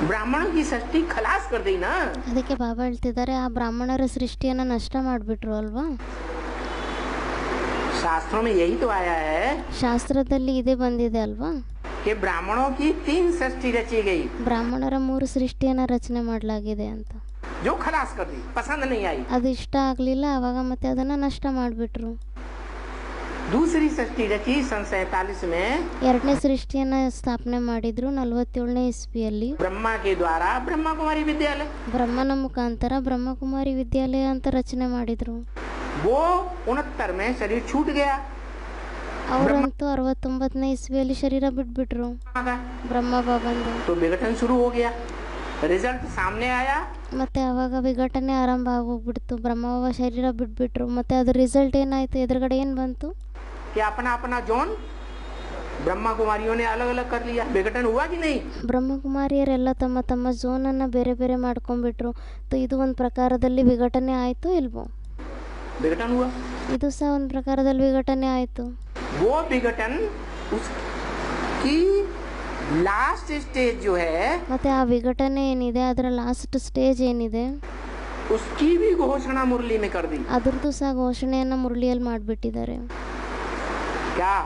ब्राह्मणों की सृष्टि खलास कर दी ना। ಅದಕ್ಕೆ ಬಾಬಾ ಹೇಳ್ತಿದ್ದಾರೆ ಆ ಬ್ರಾಹ್ಮಣರ ಸೃಷ್ಟಿಯನ್ನು ನಷ್ಟ ಮಾಡಿಬಿಟ್ರು ಅಲ್ವಾ? शास्त्रों में यही तो आया है ಶಾಸ್ತ್ರದಲ್ಲಿ ಇದೇ ಬಂದಿದೆ ಅಲ್ವಾ? कि ब्राह्मणों की 3 सृष्टि रची गई ಬ್ರಾಹ್ಮಣರ 3 ಸೃಷ್ಟಿಯನ್ನು ರಚನೆ ಮಾಡಲಾಗಿದೆ ಅಂತ. जो खलास कर दी, पसंद नहीं आई। ಅದು ಇಷ್ಟ ಆಗಲಿಲ್ಲ, ಆವಾಗ ಮತ್ತೆ ಅದನ್ನು ನಷ್ಟ ಮಾಡಿಬಿಟ್ರು. दूसरी सृष्टि रची सन 47 में ಎರಡನೇ ಸೃಷ್ಟಿಯನ್ನು ಸ್ಥಾಪನೆ ಮಾಡಿದ್ರು 47ನೇ ಇಸ್ವಿಯಲ್ಲಿ. ब्रह्मा के द्वारा ब्रह्मा कुमारी विद्यालय। ಬ್ರಹ್ಮನ ಮುಖಾಂತರ ಬ್ರಹ್ಮಕುಮಾರಿ ವಿದ್ಯಾಲಯ ಅಂತ ರಚನೆ ಮಾಡಿದ್ರು. वो 69 में शरीर छूट गया। ಅವರಂತೂ 69ನೇ ಇಸ್ವಿಯಲ್ಲಿ ಶರೀರ ಬಿಟ್ಬಿಟ್ರು ಬ್ರಹ್ಮ ಬಾಬಂದು. तो विघटन शुरू हो गया, रिजल्ट सामने आया। ಮತ್ತೆ ಆವಾಗ ವಿಘಟನೆ ಆರಂಭ ಆಗೋಗ್ಬಿಡ್ತು. ಬ್ರಹ್ಮ ಬಾಬಾ ಶರೀರ ಬಿಟ್ಬಿಟ್ರು. ಮತ್ತೆ ಅದ್ರ ರಿಸಲ್ಟ್ ಏನಾಯ್ತು? ಎದುರುಗಡೆ ಏನು ಬಂತು? कि अपना अपना जोन ब्रह्मा कुमारियों ने अलग अलग कर लिया। विघटन हुआ कि नहीं? ಬ್ರಹ್ಮಕುಮಾರಿಯರೆಲ್ಲ ತಮ್ಮ ತಮ್ಮ ಝೋನನ್ನು ಬೇರೆ ಬೇರೆ ಮಾಡ್ಕೊಂಡ್ಬಿಟ್ರು. ಇದು ಒಂದು ಪ್ರಕಾರದಲ್ಲಿ ವಿಘಟನೆ ಆಯಿತು ಇಲ್ವೋ? विघटन हुआ। ಇದು ಸಹ ಒಂದು ಪ್ರಕಾರದಲ್ಲಿ ವಿಘಟನೆ ಆಯಿತು. वो विघटन उसकी लास्ट स्टेज जो है ಮತ್ತೆ ಆ ವಿಘಟನೆ ಏನಿದೆ ಅದರ ಲಾಸ್ಟ್ ಸ್ಟೇಜ್ ಏನಿದೆ उसकी भी घोषणा मुरली में कर दी। ಅದ್ರದ್ದು ಸಹ ಘೋಷಣೆಯನ್ನು ಮುರಳಿಯಲ್ಲಿ ಮಾಡಿಬಿಟ್ಟಿದ್ದಾರೆ. क्या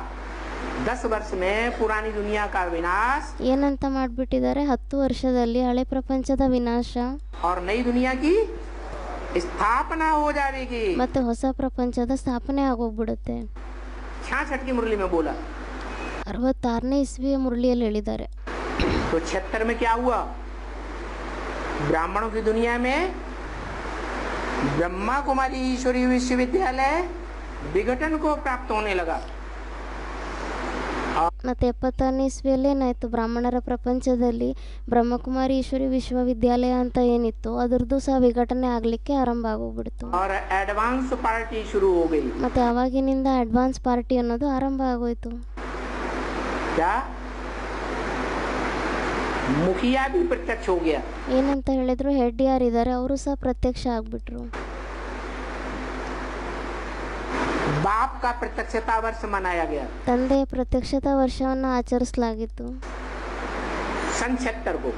10 वर्ष में पुरानी दुनिया का विनाश ಏನಂತ ಮಾಡಿಬಿಟ್ಟಿದ್ದಾರೆ? 10 ವರ್ಷದಲ್ಲಿ ಹಳೆ ಪ್ರಪಂಚದ ವಿನಾಶ और नई दुनिया की स्थापना हो जाएगी। ಮತ್ತೆ ಹೊಸ ಪ್ರಪಂಚದ ಸ್ಥಾಪನೆ ಆಗೋಗ್ಬಿಡುತ್ತೆ. 66 की मुरली में बोला। 66ನೇ ಇಸ್ವಿಯ ಮುರಳಿಯಲ್ಲಿ ಹೇಳಿದ್ದಾರೆ. तो 76 में क्या हुआ? ब्राह्मणों की दुनिया में ब्रह्मा कुमारी ईश्वरीय विश्वविद्यालय विघटन को प्राप्त होने लगा। ಮತ್ತೆ 76ನೇ ಇಸ್ವಿಯಲ್ಲಿ ಏನಾಯ್ತು? ಬ್ರಾಹ್ಮಣರ ಪ್ರಪಂಚದಲ್ಲಿ ಬ್ರಹ್ಮಕುಮಾರಿ ಈಶ್ವರಿ ವಿಶ್ವವಿದ್ಯಾಲಯ ಅಂತ ಏನಿತ್ತು ಅದರದ್ದು ಸಹ ವಿಘಟನೆ ಆಗಲಿಕ್ಕೆ ಆರಂಭ ಆಗೋಗ್ಬಿಡ್ತು. और एडवांस पार्टी शुरू हो गई। ಮತ್ತೆ ಆವಾಗಿನಿಂದ ಅಡ್ವಾನ್ಸ್ ಪಾರ್ಟಿ ಅನ್ನೋದು ಆರಂಭ ಆಗೋಯ್ತು. क्या मुखिया भी प्रत्यक्ष हो गया। ಏನಂತ ಹೇಳಿದ್ರು? ಹೆಡ್ ಯಾರಿದ್ದಾರೆ ಅವರು ಸಹ ಪ್ರತ್ಯಕ್ಷ ಆಗ್ಬಿಟ್ರು. बाप का प्रत्यक्षता वर्ष मनाया गया ತಂದೆಯ ಪ್ರತ್ಯಕ್ಷತಾ ವರ್ಷವನ್ನು ಆಚರಿಸಲಾಗಿತ್ತು सन 76 को।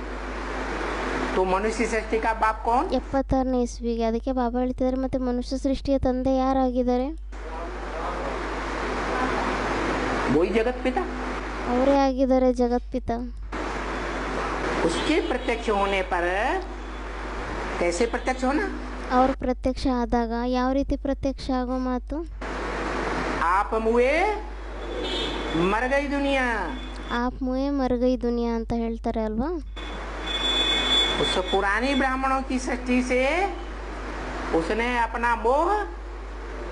तो मनुष्य सृष्टि का बाप कौन? 76ನೇ ಇಸ್ವಿಗೆ. ಅದಕ್ಕೆ ಬಾಬಾ ಹೇಳ್ತಿದ್ದಾರೆ ಮತ್ತೆ ಮನುಷ್ಯ ಸೃಷ್ಟಿಯ ತಂದೆ ಯಾರಾಗಿದ್ದಾರೆ? वही जगत पिता। ಅವರೇ ಆಗಿದ್ದಾರೆ ಜಗತ್ಪಿತ. उसके प्रत्यक्ष होने पर कैसे प्रत्यक्ष होना? ಅವ್ರ ಪ್ರತ್ಯಕ್ಷ ಆದಾಗ ಯಾವ ರೀತಿ ಪ್ರತ್ಯಕ್ಷ ಆಗೋ ಮಾತು? आप मुए मर गई दुनिया। ಆಪ್ ಮುಯೇ ಮರ್ ಗई ದುನಿಯಾ ಅಂತ ಹೇಳ್ತಾರೆ ಅಲ್ವಾ? उस पुरानी ब्राह्मणों की सृष्टि से उसने अपना मोह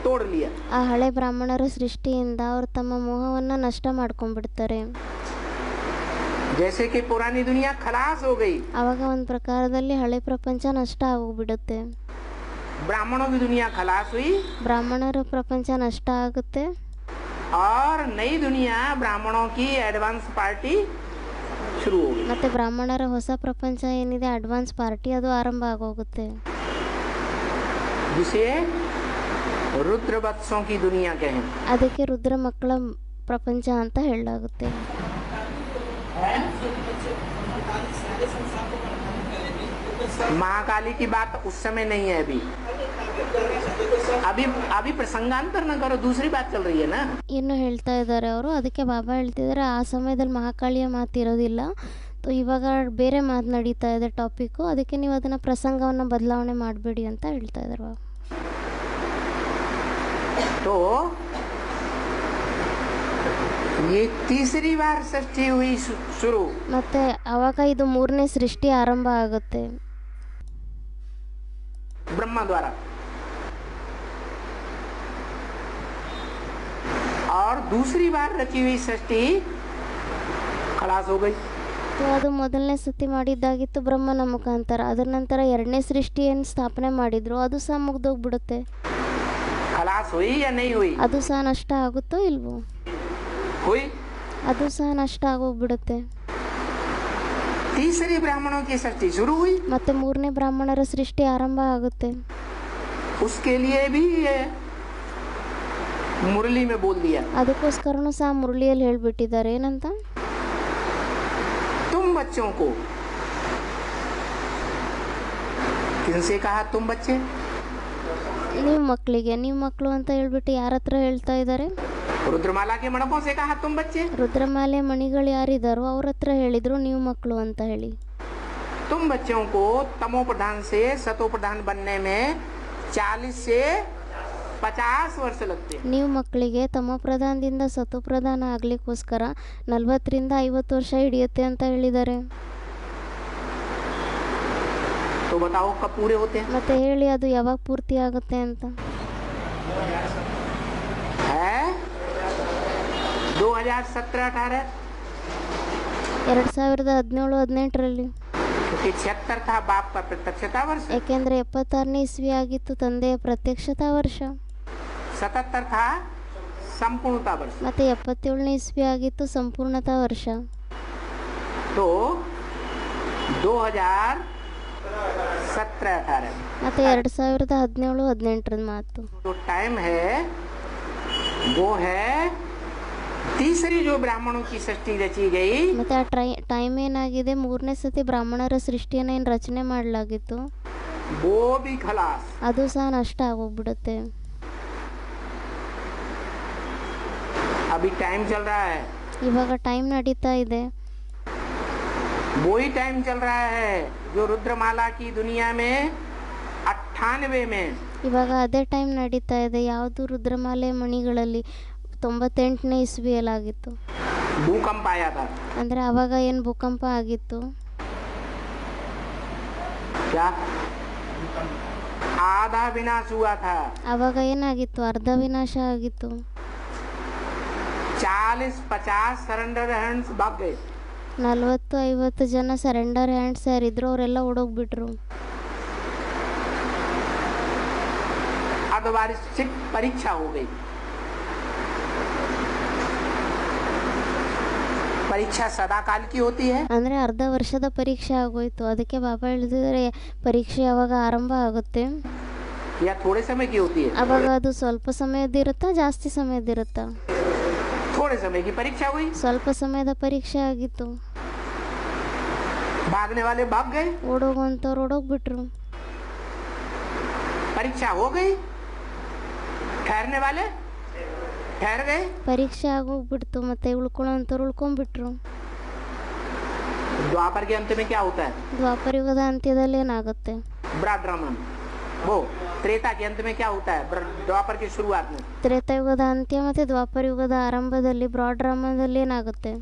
तोड़ लिया। ಆ ಹಳೆ ಬ್ರಾಹ್ಮಣರ ಸೃಷ್ಟಿಯಿಂದ ಅವರು ತಮ್ಮ ಮೋಹವನ್ನು ನಷ್ಟ ಮಾಡ್ಕೊಂಡ್ಬಿಡ್ತಾರೆ. जैसे कि पुरानी दुनिया खलास हो गई, ಆವಾಗ ಒಂದು ಪ್ರಕಾರದಲ್ಲಿ ಹಳೆ ಪ್ರಪಂಚ ನಷ್ಟ ಆಗೋಗ್ಬಿಡುತ್ತೆ. ब्राह्मणों की दुनिया खलास हुई ಬ್ರಾಹ್ಮಣರ ಪ್ರಪಂಚ ನಷ್ಟ ಆಗುತ್ತೆ. और नई दुनिया ब्राह्मणों की एडवांस पार्टी शुरू हो गई। ಮತ್ತೆ ಬ್ರಾಹ್ಮಣರ ಹೊಸ ಪ್ರಪಂಚ ಏನಿದೆ ಅಡ್ವಾನ್ಸ್ ಪಾರ್ಟಿ ಅದು ಆರಂಭ ಆಗೋಗುತ್ತೆ. जिसे रुद्र वत्सों की दुनिया कहें। ಅದಕ್ಕೆ ರುದ್ರ ಮಕ್ಕಳ ಪ್ರಪಂಚ ಅಂತ ಹೇಳಲಾಗುತ್ತೆ. महाकाली की बात उस समय नहीं है। अभी अभी प्रसंगांतर न करो, दूसरी बात चल रही है ना। ಇನ್ನು ಹೇಳ್ತಾ ಇದ್ದಾರೆ ಅವರು. ಅದಕ್ಕೆ ಬಾಬಾ ಹೇಳ್ತಿದ್ದಾರೆ ಆ ಸಮಯದಲ್ಲಿ ಮಹಾಕಾಳಿಯ ಮಾತು ಇರೋದಿಲ್ಲ. ಇವಾಗ ಬೇರೆ ಮಾತು ನಡೀತಾ ಇದೆ ಟಾಪಿಕ್ಕು. ಅದಕ್ಕೆ ನೀವು ಅದನ್ನು ಪ್ರಸಂಗವನ್ನು ಬದಲಾವಣೆ ಮಾಡಬೇಡಿ ಅಂತ ಹೇಳ್ತಾ ಇದ್ದಾರೆ ಬಾಬಾ. तो ये तीसरी बार सृष्टि हुई शुरू। ಮತ್ತೆ ಆವಾಗ ಇದು 3ನೇ ಸೃಷ್ಟಿ ಆರಂಭ ಆಗುತ್ತೆ ब्रह्मा द्वारा। और दूसरी बार रची हुई सृष्टि खलास हो गई। ಮತ್ತು ಅದು ಮೊದಲನೇ ಸತಿ ಮಾಡಿದ್ದಾಗಿತ್ತು ಬ್ರಹ್ಮನ ಮುಖಾಂತರ. ಅದರ ನಂತರ ಎರಡನೇ ಸೃಷ್ಟಿ ಏನು ಸ್ಥಾಪನೆ ಮಾಡಿದ್ರು ಅದು ಸಹ ಮುಗ್ದೋಗ್ಬಿಡುತ್ತೆ. खलास हुई या नहीं हुई? ಅದು ಸಹ ನಷ್ಟ ಆಗುತ್ತೋ ಇಲ್ವೋ? हुई। ಅದು ಸಹ ನಷ್ಟ ಆಗೋಗ್ಬಿಡುತ್ತೆ. तीसरी ब्राह्मणों की सृष्टि शुरू हुई, ಮತ್ತೆ ಮೂರನೇ ಬ್ರಾಹ್ಮಣರ ಸೃಷ್ಟಿ ಆರಂಭ ಆಗುತ್ತೆ. उसके लिए भी ये मुरली में बोल दिया, ಅದಕ್ಕೋಸ್ಕರನೂ ಸಹ ಮುರಳಿಯಲ್ಲಿ ಹೇಳ್ಬಿಟ್ಟಿದ್ದಾರೆ ಏನಂತ, तुम बच्चों को। किनसे कहा तुम बच्चे? ನೀವು ಮಕ್ಕಳಿಗೆ, ನೀವು ಮಕ್ಕಳು ಅಂತ ಹೇಳ್ಬಿಟ್ಟು ಯಾರ ಹತ್ರ ಹೇಳ್ತಾ ಇದ್ದಾರೆ? रुद्रमाला के मणकों से कहा तुम बच्चे। ರುದ್ರಮಾಲೆ ಮಣಿಗಳು ಯಾರಿದ್ದಾರೋ ಅವ್ರ ಹತ್ರ ಹೇಳಿದ್ರು ನೀವು ಮಕ್ಕಳು ಅಂತ ಹೇಳಿ. तुम बच्चों को तमो प्रधान से सतो प्रधान बनने में 40 से 50 वर्ष लगते हैं। ನೀವು ಮಕ್ಕಳಿಗೆ ತಮೋ ಪ್ರಧಾನದಿಂದ ಸತೋ ಪ್ರಧಾನ ಆಗ್ಲಿಕ್ಕೋಸ್ಕರ 40ರಿಂದ 50 ವರ್ಷ ಹಿಡಿಯುತ್ತೆ ಅಂತ ಹೇಳಿದ್ದಾರೆ. तो बताओ कब पूरे होते हैं? ಮತ್ತೆ ಹೇಳಿ ಅದು ಯಾವಾಗ ಪೂರ್ತಿ ಆಗುತ್ತೆ ಅಂತ. है 2017-18, 2017-18ರಲ್ಲಿ. क्योंकि 76 था बाप का प्रत्यक्षता वर्ष, ಯಾಕೆಂದ್ರೆ 76ನೇ ಇಸ್ವಿ ಆಗಿತ್ತು ತಂದೆಯ ಪ್ರತ್ಯಕ್ಷತಾ ವರ್ಷ. 77 था संपूर्णता वर्ष। ಮತ್ತೆ 77ನೇ ಇಸ್ವಿ ಆಗಿತ್ತು ಸಂಪೂರ್ಣತಾ ವರ್ಷ. तो 2017-18 ಮತ್ತೆ 2017-18ರ ಮಾತು. जो टाइम है वो है तीसरी जो ब्राह्मणों की सृष्टि रची गई, ಮತ್ತೆ ಆ ಟೈಮ್ ಏನಾಗಿದೆ, ಮೂರನೇ ಸತಿ ಬ್ರಾಹ್ಮಣರ ಸೃಷ್ಟಿಯನ್ನ ಏನು ರಚನೆ ಮಾಡಲಾಗಿತ್ತು वो भी खलास। ಅದು ಸಹ ನಷ್ಟ ಆಗೋಗ್ಬಿಡುತ್ತೆ. अभी टाइम चल रहा है, ಇವಾಗ ಟೈಮ್ ನಡೀತಾ ಇದೆ. वही टाइम चल रहा है जो रुद्रमाला की दुनिया में 98 में ಇವಾಗ ಅದೇ ಟೈಮ್ ನಡೀತಾ ಇದೆ ಯಾವುದು ರುದ್ರಮಾಲೆ ಮಣಿಗಳಲ್ಲಿ 98ನೇ ಇಸ್ವಿಯಲ್ಲಾಗಿತ್ತು. भूकंप आया था। ಅಂದರೆ ಅವಾಗ ಏನು ಭೂಕಂಪ ಆಗಿತ್ತು? क्या आधा विनाश हुआ था। ಅವಾಗ ಏನಾಗಿತ್ತು? ಅರ್ಧ ವಿನಾಶ ಆಗಿತ್ತು. 40-50 सरेंडर हैंड्स भाग गए। 40-50 ಜನ ಸರೆಂಡರ್ ಹ್ಯಾಂಡ್ಸ್ ಯಾರಿದ್ರು ಅವರೆಲ್ಲ ಓಡೋಗ್ಬಿಟ್ರು. अर्धवार्षिक परीक्षा हो गई। परीक्षा सदा काल की होती है। ಅಂದರೆ ಅರ್ಧ ವರ್ಷದ ಪರೀಕ್ಷೆ ಆಗೋಯ್ತು. ಅದಕ್ಕೆ ಬಾಬಾ ಹೇಳಿದರೆ ಪರೀಕ್ಷೆ ಯಾವಾಗ ಆರಂಭ ಆಗುತ್ತೆ, या थोड़े समय की होती है? ಅವಾಗ ಅದು ಸ್ವಲ್ಪ ಸಮಯದಿರುತ್ತಾ ಜಾಸ್ತಿ ಸಮಯದಿರುತ್ತಾ? थोड़े समय की परीक्षा हुई, ಸ್ವಲ್ಪ ಸಮಯದ ಪರೀಕ್ಷೆ ಆಗಿತ್ತು. भागने वाले भाग गए, ಓಡೋಗುವಂಥವ್ರು ಓಡೋಗ್ಬಿಟ್ರು. परीक्षा हो गई, ठहरने वाले ठहर गए। ಪರೀಕ್ಷೆ ಆಗೋಗ್ಬಿಡ್ತು, ಮತ್ತೆ ಉಳ್ಕೊಳ್ಳೋಂಥವ್ರು ಉಳ್ಕೊಂಡ್ಬಿಟ್ರು. द्वापर के अंत में क्या होता है? ದ್ವಾಪರ ಯುಗದ ಅಂತ್ಯದಲ್ಲಿ ಏನಾಗುತ್ತೆ? ब्राह्मण। वो त्रेता के अंत में क्या होता है? द्वापर की शुरुआत में ತ್ರೇತಾಯುಗದ ಅಂತ್ಯ ಮತ್ತು ದ್ವಾಪರ ಯುಗದ ಆರಂಭದಲ್ಲಿ ಬ್ರಾಡ್ ರಾಮದಲ್ಲಿ ಏನಾಗುತ್ತೆ?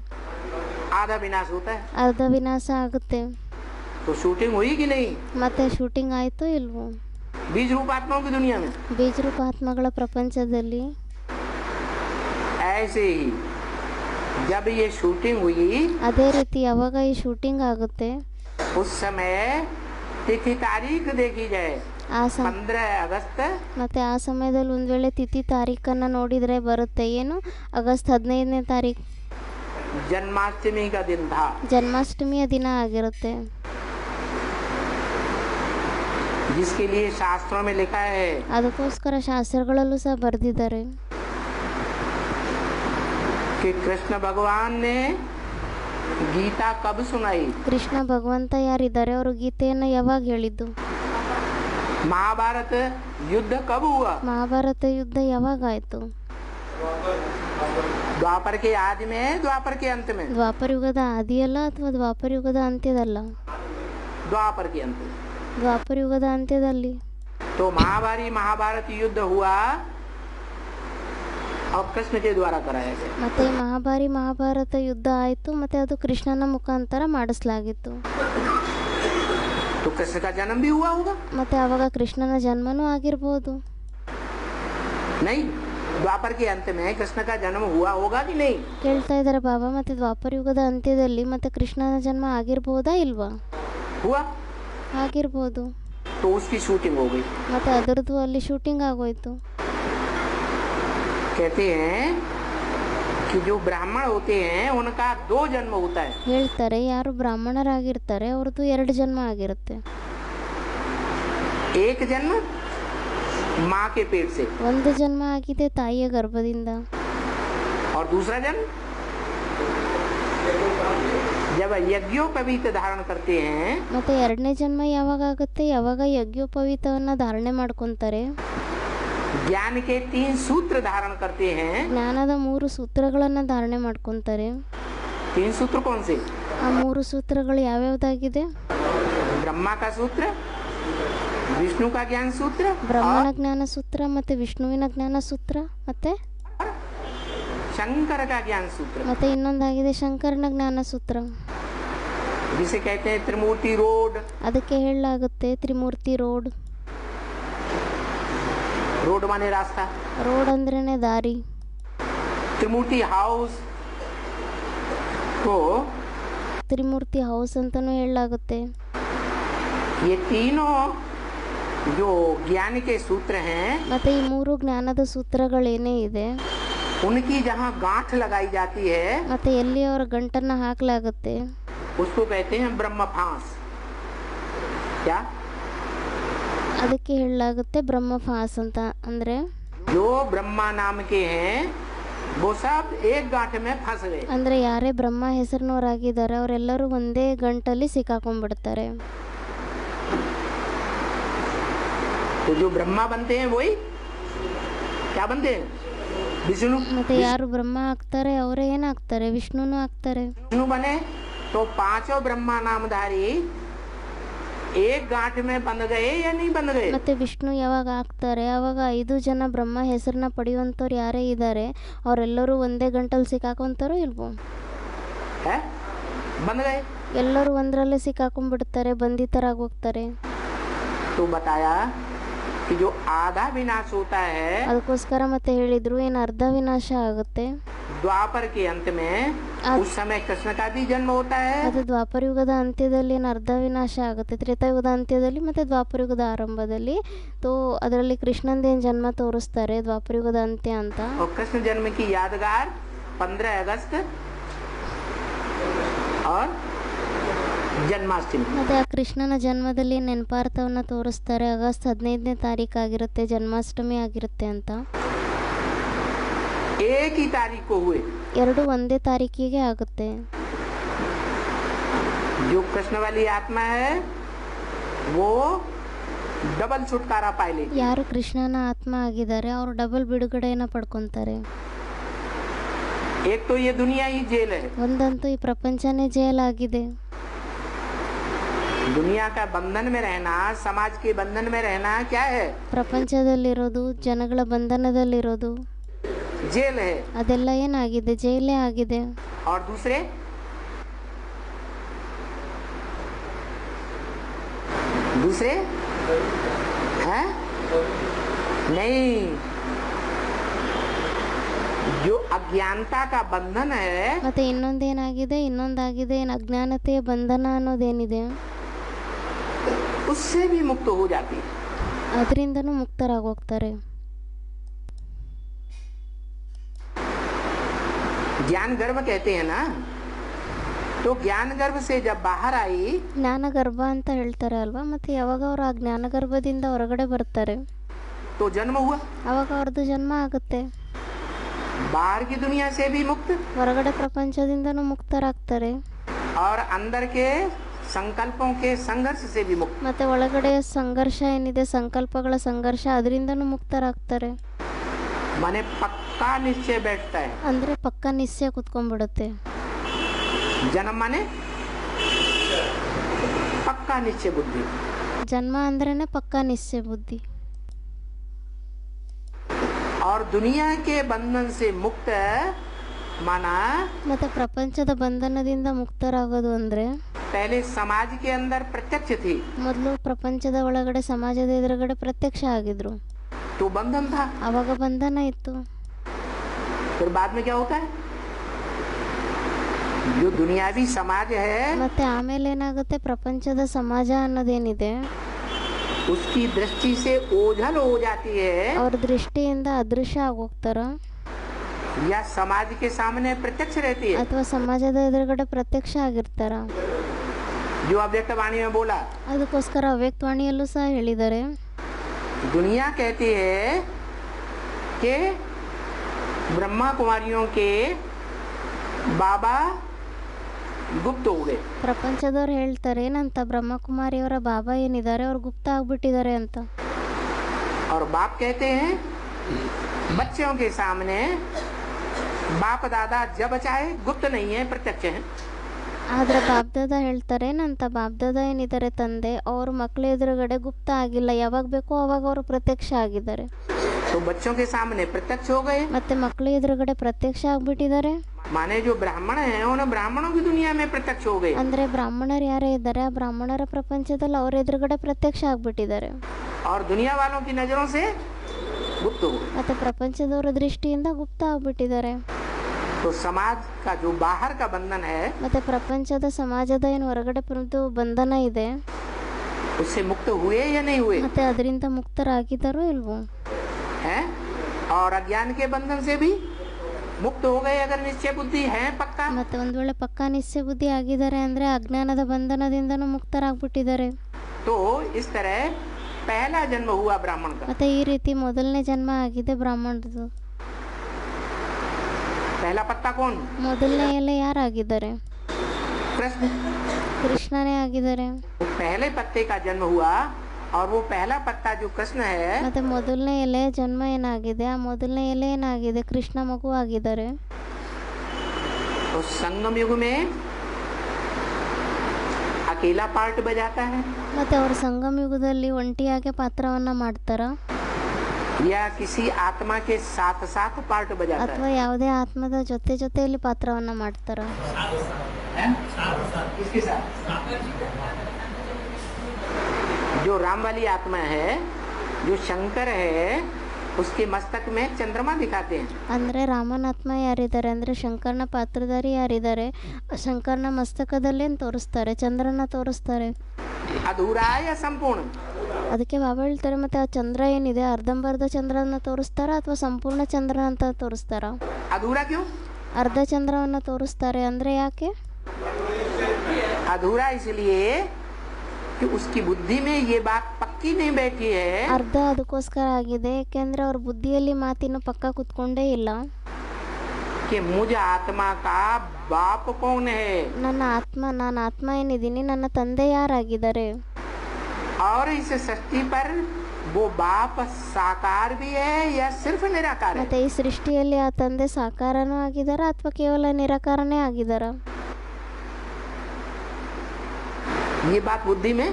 आधा विनाश होता है। ಅರ್ಧ ವಿನಾಶ ಆಗುತ್ತೆ. तो शूटिंग हुई कि नहीं? ಮತ್ತೆ ಶೂಟಿಂಗ್ ಆಯಿತು ಇಲ್ವೋ? बीज रूप आत्माओं की दुनिया में ಬೀಜರೂಪ ಆತ್ಮಗಳ ಪ್ರಪಂಚದಲ್ಲಿ ऐसे ही जब ये शूटिंग हुई, ಅದೇ ರೀತಿ ಯಾವಾಗ ಈ ಶೂಟಿಂಗ್ ಆಗುತ್ತೆ उस समय तिथि तारीख देखी जाए, ಆ 15 अगस्त ಮತ್ತು ಆ ಸಮಯದಲ್ಲಿ ಒಂದು ವೇಳೆ ತಿಥಿ ತಾರೀಖನ್ನು ನೋಡಿದರೆ ಬರುತ್ತೆ ಏನು? ಆಗಸ್ಟ್ 15ನೇ ತಾರೀಕು जन्माष्टमी का दिन था। ಜನ್ಮಾಷ್ಟಮಿಯ ದಿನ ಆಗಿರುತ್ತೆ. जिसके लिए शास्त्रों में लिखा है ಅದಕ್ಕೋಸ್ಕರ ಶಾಸ್ತ್ರಗಳಲ್ಲೂ ಸಹ ಬರೆದಿದ್ದಾರೆ कि कृष्ण भगवान ने गीता कब सुनाई? ಕೃಷ್ಣ ಭಗವಂತ ಯಾರಿದ್ದಾರೆ ಅವರು ಗೀತೆಯನ್ನು ಯಾವಾಗ ಹೇಳಿದ್ದು? महाभारत युद्ध कब हुआ? ಮಹಾಭಾರತ ಯುದ್ಧ ಯಾವಾಗ ಆಯಿತು? द्वापर के आदि में, द्वापर के अंत में? ದ್ವಾಪರ ಯುಗದ ಆದಿಯಲ್ಲ ಅಥವಾ ದ್ವಾಪರ ಯುಗದ ಅಂತ್ಯದಲ್ಲ? द्वापर के अंत में। ದ್ವಾಪರ ಯುಗದ ಅಂತ್ಯದಲ್ಲಿ. तो महाभारत युद्ध हुआ और कृष्ण के द्वारा कराया गया। ಮತ್ತೆ ಈ ಮಹಾಭಾರತ ಯುದ್ಧ ಆಯಿತು ಮತ್ತೆ ಅದು ಕೃಷ್ಣನ ಮುಖಾಂತರ ಮಾಡಿಸಲಾಗಿತ್ತು. तो कृष्ण का जन्म भी हुआ होगा? ಮತ್ತೆ ಆವಾಗ ಕೃಷ್ಣನ ಜನ್ಮನೂ ಆಗಿರ್ಬೋದು. नहीं, द्वापर के अंत में कृष्ण का जन्म हुआ होगा कि नहीं? ಕೇಳ್ತಾ ಇದ್ದಾರೆ ಬಾಬಾ, ಮತ್ತೆ ದ್ವಾಪರ ಯುಗದ ಅಂತ್ಯದಲ್ಲಿ ಮತ್ತೆ ಕೃಷ್ಣನ ಜನ್ಮ ಆಗಿರ್ಬೋದಾ ಇಲ್ವಾ? हुआ, ಆಗಿರ್ಬೋದು. तो उसकी शूटिंग हो गई. ಮತ್ತೆ ಅದರದ್ದು ಅಲ್ಲಿ ಶೂಟಿಂಗ್ ಆಗೋಯ್ತು. कहते हैं कि जो ब्राह्मण होते हैं उनका 2 जन्म होता है. ಹೇಳ್ತಾರೆ ಯಾರು ಬ್ರಾಹ್ಮಣರಾಗಿರ್ತಾರೆ ಅವ್ರದ್ದು 2 ಜನ್ಮ ಆಗಿರುತ್ತೆ. एक जन्म माँ के पेट से ಒಂದು ಜನ್ಮ ಆಗಿದೆ ತಾಯಿಯ ಗರ್ಭದಿಂದ, और दूसरा जन्म जब यज्ञोपवीत धारण करते हैं. ಮತ್ತೆ 2ನೇ ಜನ್ಮ ಯಾವಾಗ ಆಗುತ್ತೆ? ಯಾವಾಗ ಯಜ್ಞೋಪವೀತವನ್ನ ಧಾರಣೆ ಮಾಡ್ಕೊಂತಾರೆ, ज्ञान के 3 सूत्र धारण करते हैं. ಜ್ಞಾನದ 3 ಸೂತ್ರಗಳನ್ನ ಧಾರಣೆ ಮಾಡ್ಕೊಂತಾರೆ. 3 सूत्र कौन से? ಆ 3 ಸೂತ್ರಗಳು ಯಾವ್ಯಾವ್ದಾಗಿದೆ? ब्रह्मा का सूत्र, विष्णु का ज्ञान सूत्र, ಬ್ರಹ್ಮನ ಜ್ಞಾನ ಸೂತ್ರ, ಮತ್ತೆ ವಿಷ್ಣುವಿನ ಜ್ಞಾನ ಸೂತ್ರ, ಮತ್ತೆ शंकर का ज्ञान सूत्र, ಮತ್ತೆ ಇನ್ನೊಂದಾಗಿದೆ ಶಂಕರನ ಜ್ಞಾನ ಸೂತ್ರ. जिसे कहते हैं त्रिमूर्ति रोड. ಅದಕ್ಕೆ ಹೇಳಲಾಗುತ್ತೆ ತ್ರಿಮೂರ್ತಿ ರೋಡ್. रोड माने रास्ता, ರೋಡ್ ಅಂದ್ರೇನೆ ದಾರಿ. त्रिमूर्ति हाउस को ತ್ರಿಮೂರ್ತಿ ಹೌಸ್ ಅಂತಾನೂ ಹೇಳಲಾಗುತ್ತೆ. ये तीनों जो ज्ञान के सूत्र हैं ಮತ್ತೆ ಈ 3 ಜ್ಞಾನದ ಸೂತ್ರಗಳೇನೇ ಇದೆ उनकी जहाँ गांठ लगाई जाती है ಮತ್ತೆ ಎಲ್ಲಿ ಅವರ ಗಂಟನ್ನ ಹಾಕಲಾಗುತ್ತೆ उसको कहते हैं ब्रह्म फांस. क्या? ಅದಕ್ಕೆ ಹೇಳಲಾಗುತ್ತೆ ಬ್ರಹ್ಮ ಫಾಸ್ ಅಂತ. ಅಂದ್ರೆ जो ब्रह्मा नाम के हैं वो सब एक गांठ में फंस गए. ಅಂದ್ರೆ ಯಾರೇ ಬ್ರಹ್ಮ ಹೆಸರಿನವರಾಗಿದ್ದಾರೆ ಅವರೆಲ್ಲರೂ ಒಂದೇ ಗಂಟಲ್ಲಿ ಸಿಕ್ಕಾಕೊಂಡ್ಬಿಡ್ತಾರೆ. तो जो ब्रह्मा बनते हैं वही क्या बनते हैं? विष्णु. ಮತ್ತೆ ಯಾರು ಬ್ರಹ್ಮ ಆಗ್ತಾರೆ ಅವರೇ ಏನಾಗ್ತಾರೆ? ವಿಷ್ಣುನು ಆಗ್ತಾರೆ. विष्णु बने तो 5 ब्रह्मा नामधारी एक गांठ में बंध गए या नहीं बंध गए? ಮತ್ತೆ ವಿಷ್ಣು ಯಾವಾಗ ಆಗ್ತಾರೆ ಅವಾಗ 5 ಜನ ಬ್ರಹ್ಮ ಹೆಸರನ್ನ ಪಡೆಯುವಂಥವ್ರು ಯಾರೇ ಇದ್ದಾರೆ ಅವರೆಲ್ಲರೂ ಒಂದೇ ಗಂಟಲ್ಲಿ ಸಿಕ್ಕಾಕೊಂತಾರೋ ಇಲ್ವೋ? है? बंध गए. ಎಲ್ಲರೂ ಒಂದರಲ್ಲೇ ಸಿಕ್ಕಾಕೊಂಡ್ಬಿಡ್ತಾರೆ, ಬಂಧಿತರಾಗಿ ಹೋಗ್ತಾರೆ. तो बताया कि जो आधा विनाश होता है ಅದಕ್ಕೋಸ್ಕರ ಮತ್ತೆ ಹೇಳಿದ್ರು ಏನು ಅರ್ಧ ವಿನಾಶ ಆಗುತ್ತೆ. द्वापर के अंत में उस समय कृष्ण का भी जन्म होता है. ಅದು ದ್ವಾಪರ ಯುಗದ ಅಂತ್ಯದಲ್ಲಿ ಏನು ಅರ್ಧ ವಿನಾಶ ಆಗುತ್ತೆ, ತ್ರೇತಾಯುಗದ ಅಂತ್ಯದಲ್ಲಿ ಮತ್ತೆ ದ್ವಾಪರ ಯುಗದ ಆರಂಭದಲ್ಲಿ. ತೋ ಅದರಲ್ಲಿ ಕೃಷ್ಣಂದೇನು ಜನ್ಮ ತೋರಿಸ್ತಾರೆ ದ್ವಾಪರ ಯುಗದ ಅಂತ್ಯ ಅಂತ. और कृष्ण जन्म की यादगार 15 अगस्त और जन्माष्टमी. ಮತ್ತೆ ಆ ಕೃಷ್ಣನ ಜನ್ಮದಲ್ಲಿ ನೆನಪಾರ್ಥವನ್ನ ತೋರಿಸ್ತಾರೆ. ಆಗಸ್ಟ್ 15ನೇ ತಾರೀಕು ಆಗಿರುತ್ತೆ, ಜನ್ಮಾಷ್ಟಮಿ ಆಗಿರುತ್ತೆ ಅಂತ. एक ही तारीख को हुए. ಎರಡು ಒಂದೇ ತಾರೀಕಿಗೆ ಆಗುತ್ತೆ. जो कृष्ण वाली आत्मा है वो डबल छुटकारा पाए ले. ಯಾರು ಕೃಷ್ಣನ ಆತ್ಮ ಆಗಿದ್ದಾರೆ ಅವರು ಡಬಲ್ ಬಿಡುಗಡೆಯನ್ನ ಪಡ್ಕೊಂತಾರೆ. एक तो ये दुनिया ही जेल है. ಒಂದಂತೂ ಈ ಪ್ರಪಂಚನೇ ಜೈಲಾಗಿದೆ. दुनिया का बंधन में रहना, समाज के बंधन में रहना क्या है? ಪ್ರಪಂಚದಲ್ಲಿರೋದು, ಜನಗಳ ಬಂಧನದಲ್ಲಿರೋದು जेल है. ಅದೆಲ್ಲ ಏನಾಗಿದೆ? ಜೈಲೇ ಆಗಿದೆ. और दूसरे हैं? नहीं, जो अज्ञानता का बंधन है ಮತ್ತೆ ಇನ್ನೊಂದೇನಾಗಿದೆ? ಇನ್ನೊಂದಾಗಿದೆ ಏನು ಅಜ್ಞಾನತೆಯ ಬಂಧನ ಅನ್ನೋದೇನಿದೆ उससे भी मुक्त हो जाती है. ಅದರಿಂದನೂ ಮುಕ್ತರಾಗೋಗ್ತಾರೆ. ज्ञान गर्भ कहते हैं ना, तो ज्ञान गर्भ से जब बाहर आई ಜ್ಞಾನ ಗರ್ಭ ಅಂತ ಹೇಳ್ತಾರೆ ಅಲ್ವಾ, ಮತ್ತೆ ಯಾವಾಗ ಅವರು ಆ ಜ್ಞಾನ ಗರ್ಭದಿಂದ ಹೊರಗಡೆ ಬರ್ತಾರೆ तो जन्म हुआ. ಅವಾಗ ಅವ್ರದ್ದು ಜನ್ಮ ಆಗುತ್ತೆ. बाहर की दुनिया से भी मुक्त ಹೊರಗಡೆ ಪ್ರಪಂಚದಿಂದನೂ ಮುಕ್ತರಾಗ್ತಾರೆ. और अंदर के संकल्पों के संघर्ष से भी मुक्त. ಮತ್ತೆ ಒಳಗಡೆ ಸಂಘರ್ಷ ಏನಿದೆ, ಸಂಕಲ್ಪಗಳ ಸಂಘರ್ಷ, ಅದರಿಂದನೂ ಮುಕ್ತರಾಗ್ತಾರೆ. माने पक्का निश्चय बैठता है. ಅಂದ್ರೆ ಪಕ್ಕ ನಿಶ್ಚಯ ಕುತ್ಕೊಂಡ್ಬಿಡುತ್ತೆ. जन्म माने पक्का निश्चय बुद्धि. ಜನ್ಮ ಅಂದ್ರೇನೆ ಪಕ್ಕ ನಿಶ್ಚಯ ಬುದ್ಧಿ. और दुनिया के बंधन से मुक्त माना ಮತ್ತೆ ಪ್ರಪಂಚದ ಬಂಧನದಿಂದ ಮುಕ್ತರಾಗೋದು ಅಂದ್ರೆ पहले समाज के अंदर प्रत्यक्ष थी ಮೊದಲು ಪ್ರಪಂಚದ ಒಳಗಡೆ, ಸಮಾಜದ ಎದುರುಗಡೆ ಪ್ರತ್ಯಕ್ಷ ಆಗಿದ್ರು. तो बंधन था. ಅವಾಗ ಬಂಧನ ಇತ್ತು. फिर बाद में क्या होता है, जो दुनियावी समाज है ಮತ್ತೆ ಆಮೇಲೆ ಏನಾಗುತ್ತೆ, ಪ್ರಪಂಚದ ಸಮಾಜ ಅನ್ನೋದೇನಿದೆ उसकी दृष्टि से ओझल हो जाती है, ಅವ್ರ ದೃಷ್ಟಿಯಿಂದ ಅದೃಶ್ಯ ಆಗೋಗ್ತಾರ, या समाज के सामने प्रत्यक्ष रहती है। ಅಥವಾ ಸಮಾಜದ ಎದುರುಗಡೆ ಪ್ರತ್ಯಕ್ಷ ಆಗಿರ್ತಾರ। जो अव्यक्त वाणी में बोला, ಅದಕ್ಕೋಸ್ಕರ ಅವ್ಯಕ್ತವಾಣಿಯಲ್ಲೂ ಸಹ ಹೇಳಿದ್ದಾರೆ, दुनिया कहती है कि ब्रह्मा कुमारियों के बाबा गुप्त हो गए। ಪ್ರಪಂಚದವ್ರು ಹೇಳ್ತಾರೆ ಏನಂತ, ಬ್ರಹ್ಮಕುಮಾರಿಯವರ ಬಾಬಾ ಏನಿದ್ದಾರೆ ಅವ್ರು ಗುಪ್ತ ಆಗ್ಬಿಟ್ಟಿದ್ದಾರೆ ಅಂತ। और बाप कहते हैं बच्चों के सामने बाप दादा जब चाहे गुप्त नहीं है, प्रत्यक्ष है। ಆದ್ರೆ ಬಾಬ್ದಾದ ಹೇಳ್ತಾರೆ ಏನಂತ, ಬಾಬ್ದಾದ ಏನಿದ್ದಾರೆ ತಂದೆ, ಅವ್ರ ಮಕ್ಳ ಎದುರುಗಡೆ ಗುಪ್ತ ಆಗಿಲ್ಲ, ಯಾವಾಗ ಬೇಕೋ ಅವಾಗ ಅವರು ಪ್ರತ್ಯಕ್ಷ ಆಗಿದ್ದಾರೆ। तो बच्चों के सामने प्रत्यक्ष हो गए, ಮತ್ತೆ ಮಕ್ಳ ಎದುರುಗಡೆ ಪ್ರತ್ಯಕ್ಷ ಆಗ್ಬಿಟ್ಟಿದ್ದಾರೆ। माने जो ब्राह्मण है उन्हें ब्राह्मणों की दुनिया में प्रत्यक्ष हो गए, ಅಂದ್ರೆ ಬ್ರಾಹ್ಮಣರು ಯಾರೇ ಇದ್ದಾರೆ ಆ ಬ್ರಾಹ್ಮಣರ ಪ್ರಪಂಚದಲ್ಲಿ ಅವ್ರ ಎದುರುಗಡೆ ಪ್ರತ್ಯಕ್ಷ ಆಗ್ಬಿಟ್ಟಿದ್ದಾರೆ, और दुनिया वालों की नजरों से गुप्त हो गए। ಮತ್ತೆ ಪ್ರಪಂಚದವರ ದೃಷ್ಟಿಯಿಂದ ಗುಪ್ತ ಆಗ್ಬಿಟ್ಟಿದ್ದಾರೆ। तो समाज का जो बाहर का बंधन है ಮತ್ತೆ ಪ್ರಪಂಚದ ಸಮಾಜದ ಏನು ಹೊರಗಡೆ ಬಂಧನ ಇದೆ, उससे मुक्त हुए या नहीं हुए ಮತ್ತೆ ಅದರಿಂದ ಮುಕ್ತರಾಗಿದ್ದಾರೋ ಇಲ್ವೋ, हैं? और अज्ञान के बंधन से भी मुक्त हो गए अगर निश्चय बुद्धि है पक्का। ಮತ್ತೆ ಒಂದ್ ವೇಳೆ ಪಕ್ಕಾ ನಿಶ್ಚಯ ಬುದ್ಧಿ ಆಗಿದ್ದಾರೆ ಅಂದ್ರೆ ಅಜ್ಞಾನದ ಬಂಧನದಿಂದನೂ ಮುಕ್ತರಾಗ್ಬಿಟ್ಟಿದ್ದಾರೆ। तो इस तरह पहला जन्म हुआ ब्राह्मण का। ಮತ್ತೆ ಈ ರೀತಿ ಮೊದಲನೇ ಜನ್ಮ ಆಗಿದೆ ಬ್ರಾಹ್ಮಣರದು। पहला पत्ता कौन? ಮೊದಲನೇ ಎಲೆ ಯಾರಾಗಿದ್ದಾರೆ? कृष्ण। ಕೃಷ್ಣನೇ ಆಗಿದ್ದಾರೆ। पहले पत्ते का जन्म हुआ और वो पहला पत्ता जो कृष्ण है, ಮತ್ತೆ ಮೊದಲನೇ ಎಲೆ ಜನ್ಮ ಏನಾಗಿದೆ, ಆ ಮೊದಲನೇ ಎಲೆ ಏನಾಗಿದೆ, ಕೃಷ್ಣ ಮಗು ಆಗಿದ್ದಾರೆ। तो संगम युग में अकेला पार्ट बजाता है ಮತ್ತೆ ಅವರು ಸಂಗಮ ಯುಗದಲ್ಲಿ ಒಂಟಿಯಾಗಿ ಪಾತ್ರವನ್ನ ಮಾಡ್ತಾರ, या किसी आत्मा के साथ साथ पार्ट बजाता ಅಥವಾ ಯಾವುದೇ ಆತ್ಮದ ಜೊತೆಯಲ್ಲಿ ಪಾತ್ರವನ್ನ ಮಾಡ್ತಾರ? है? किसके साथ? जो राम वाली आत्मा है, जो शंकर है, उसके मस्तक में चंद्रमा दिखाते हैं। ಅಂದ್ರೆ ರಾಮನ ಆತ್ಮ ಯಾರಿದ್ದಾರೆ ಅಂದ್ರೆ ಶಂಕರನ ಪಾತ್ರಧಾರಿ ಯಾರಿದ್ದಾರೆ, ಶಂಕರನ ಮಸ್ತಕದಲ್ಲಿ ತೋರಿಸ್ತಾರೆ, ಚಂದ್ರನ ತೋರಿಸ್ತಾರೆ। अधूरा या संपूर्ण? ಅದಕ್ಕೆ ಬಾಬಾ ಹೇಳ್ತಾರೆ, ಮತ್ತೆ ಆ ಚಂದ್ರ ಏನಿದೆ ಅರ್ಧಂಬರ್ಧ ಚಂದ್ರನ ತೋರಿಸ್ತಾರ ಅಥವಾ ಸಂಪೂರ್ಣ ಚಂದ್ರ ಅಂತ ತೋರಿಸ್ತಾರ? अधूरा क्यों? ಅರ್ಧ ಚಂದ್ರವನ್ನ ತೋರಿಸ್ತಾರೆ ಅಂದ್ರೆ ಯಾಕೆ? अधूरा इसलिए कि उसकी बुद्धि में ये बात पक्की नहीं बैठी है ಅರ್ಧ ಅದಕ್ಕೋಸ್ಕರ ಆಗಿದೆ ಯಾಕೆಂದ್ರೆ ಅವ್ರ ಬುದ್ಧಿಯಲ್ಲಿ ಮಾತಿನ ಪಕ್ಕ ಕುತ್ಕೊಂಡೇ ಇಲ್ಲ, कि मुझ आत्मा का बाप कौन है, ನಾನು ಆತ್ಮ ಏನಿದ್ದೀನಿ ನನ್ನ ತಂದೆ ಯಾರಾಗಿದ್ದಾರೆ। और इस सृष्टि पर वो बाप साकार भी है या सिर्फ निराकार है। ಮತ್ತೆ ಈ ಸೃಷ್ಟಿಯಲ್ಲಿ ಆ ತಂದೆ ಸಾಕಾರನೂ ಆಗಿದಾರ ಅಥವಾ ಕೇವಲ ನಿರಾಕಾರನೇ ಆಗಿದಾರ? ये बात बुद्धि में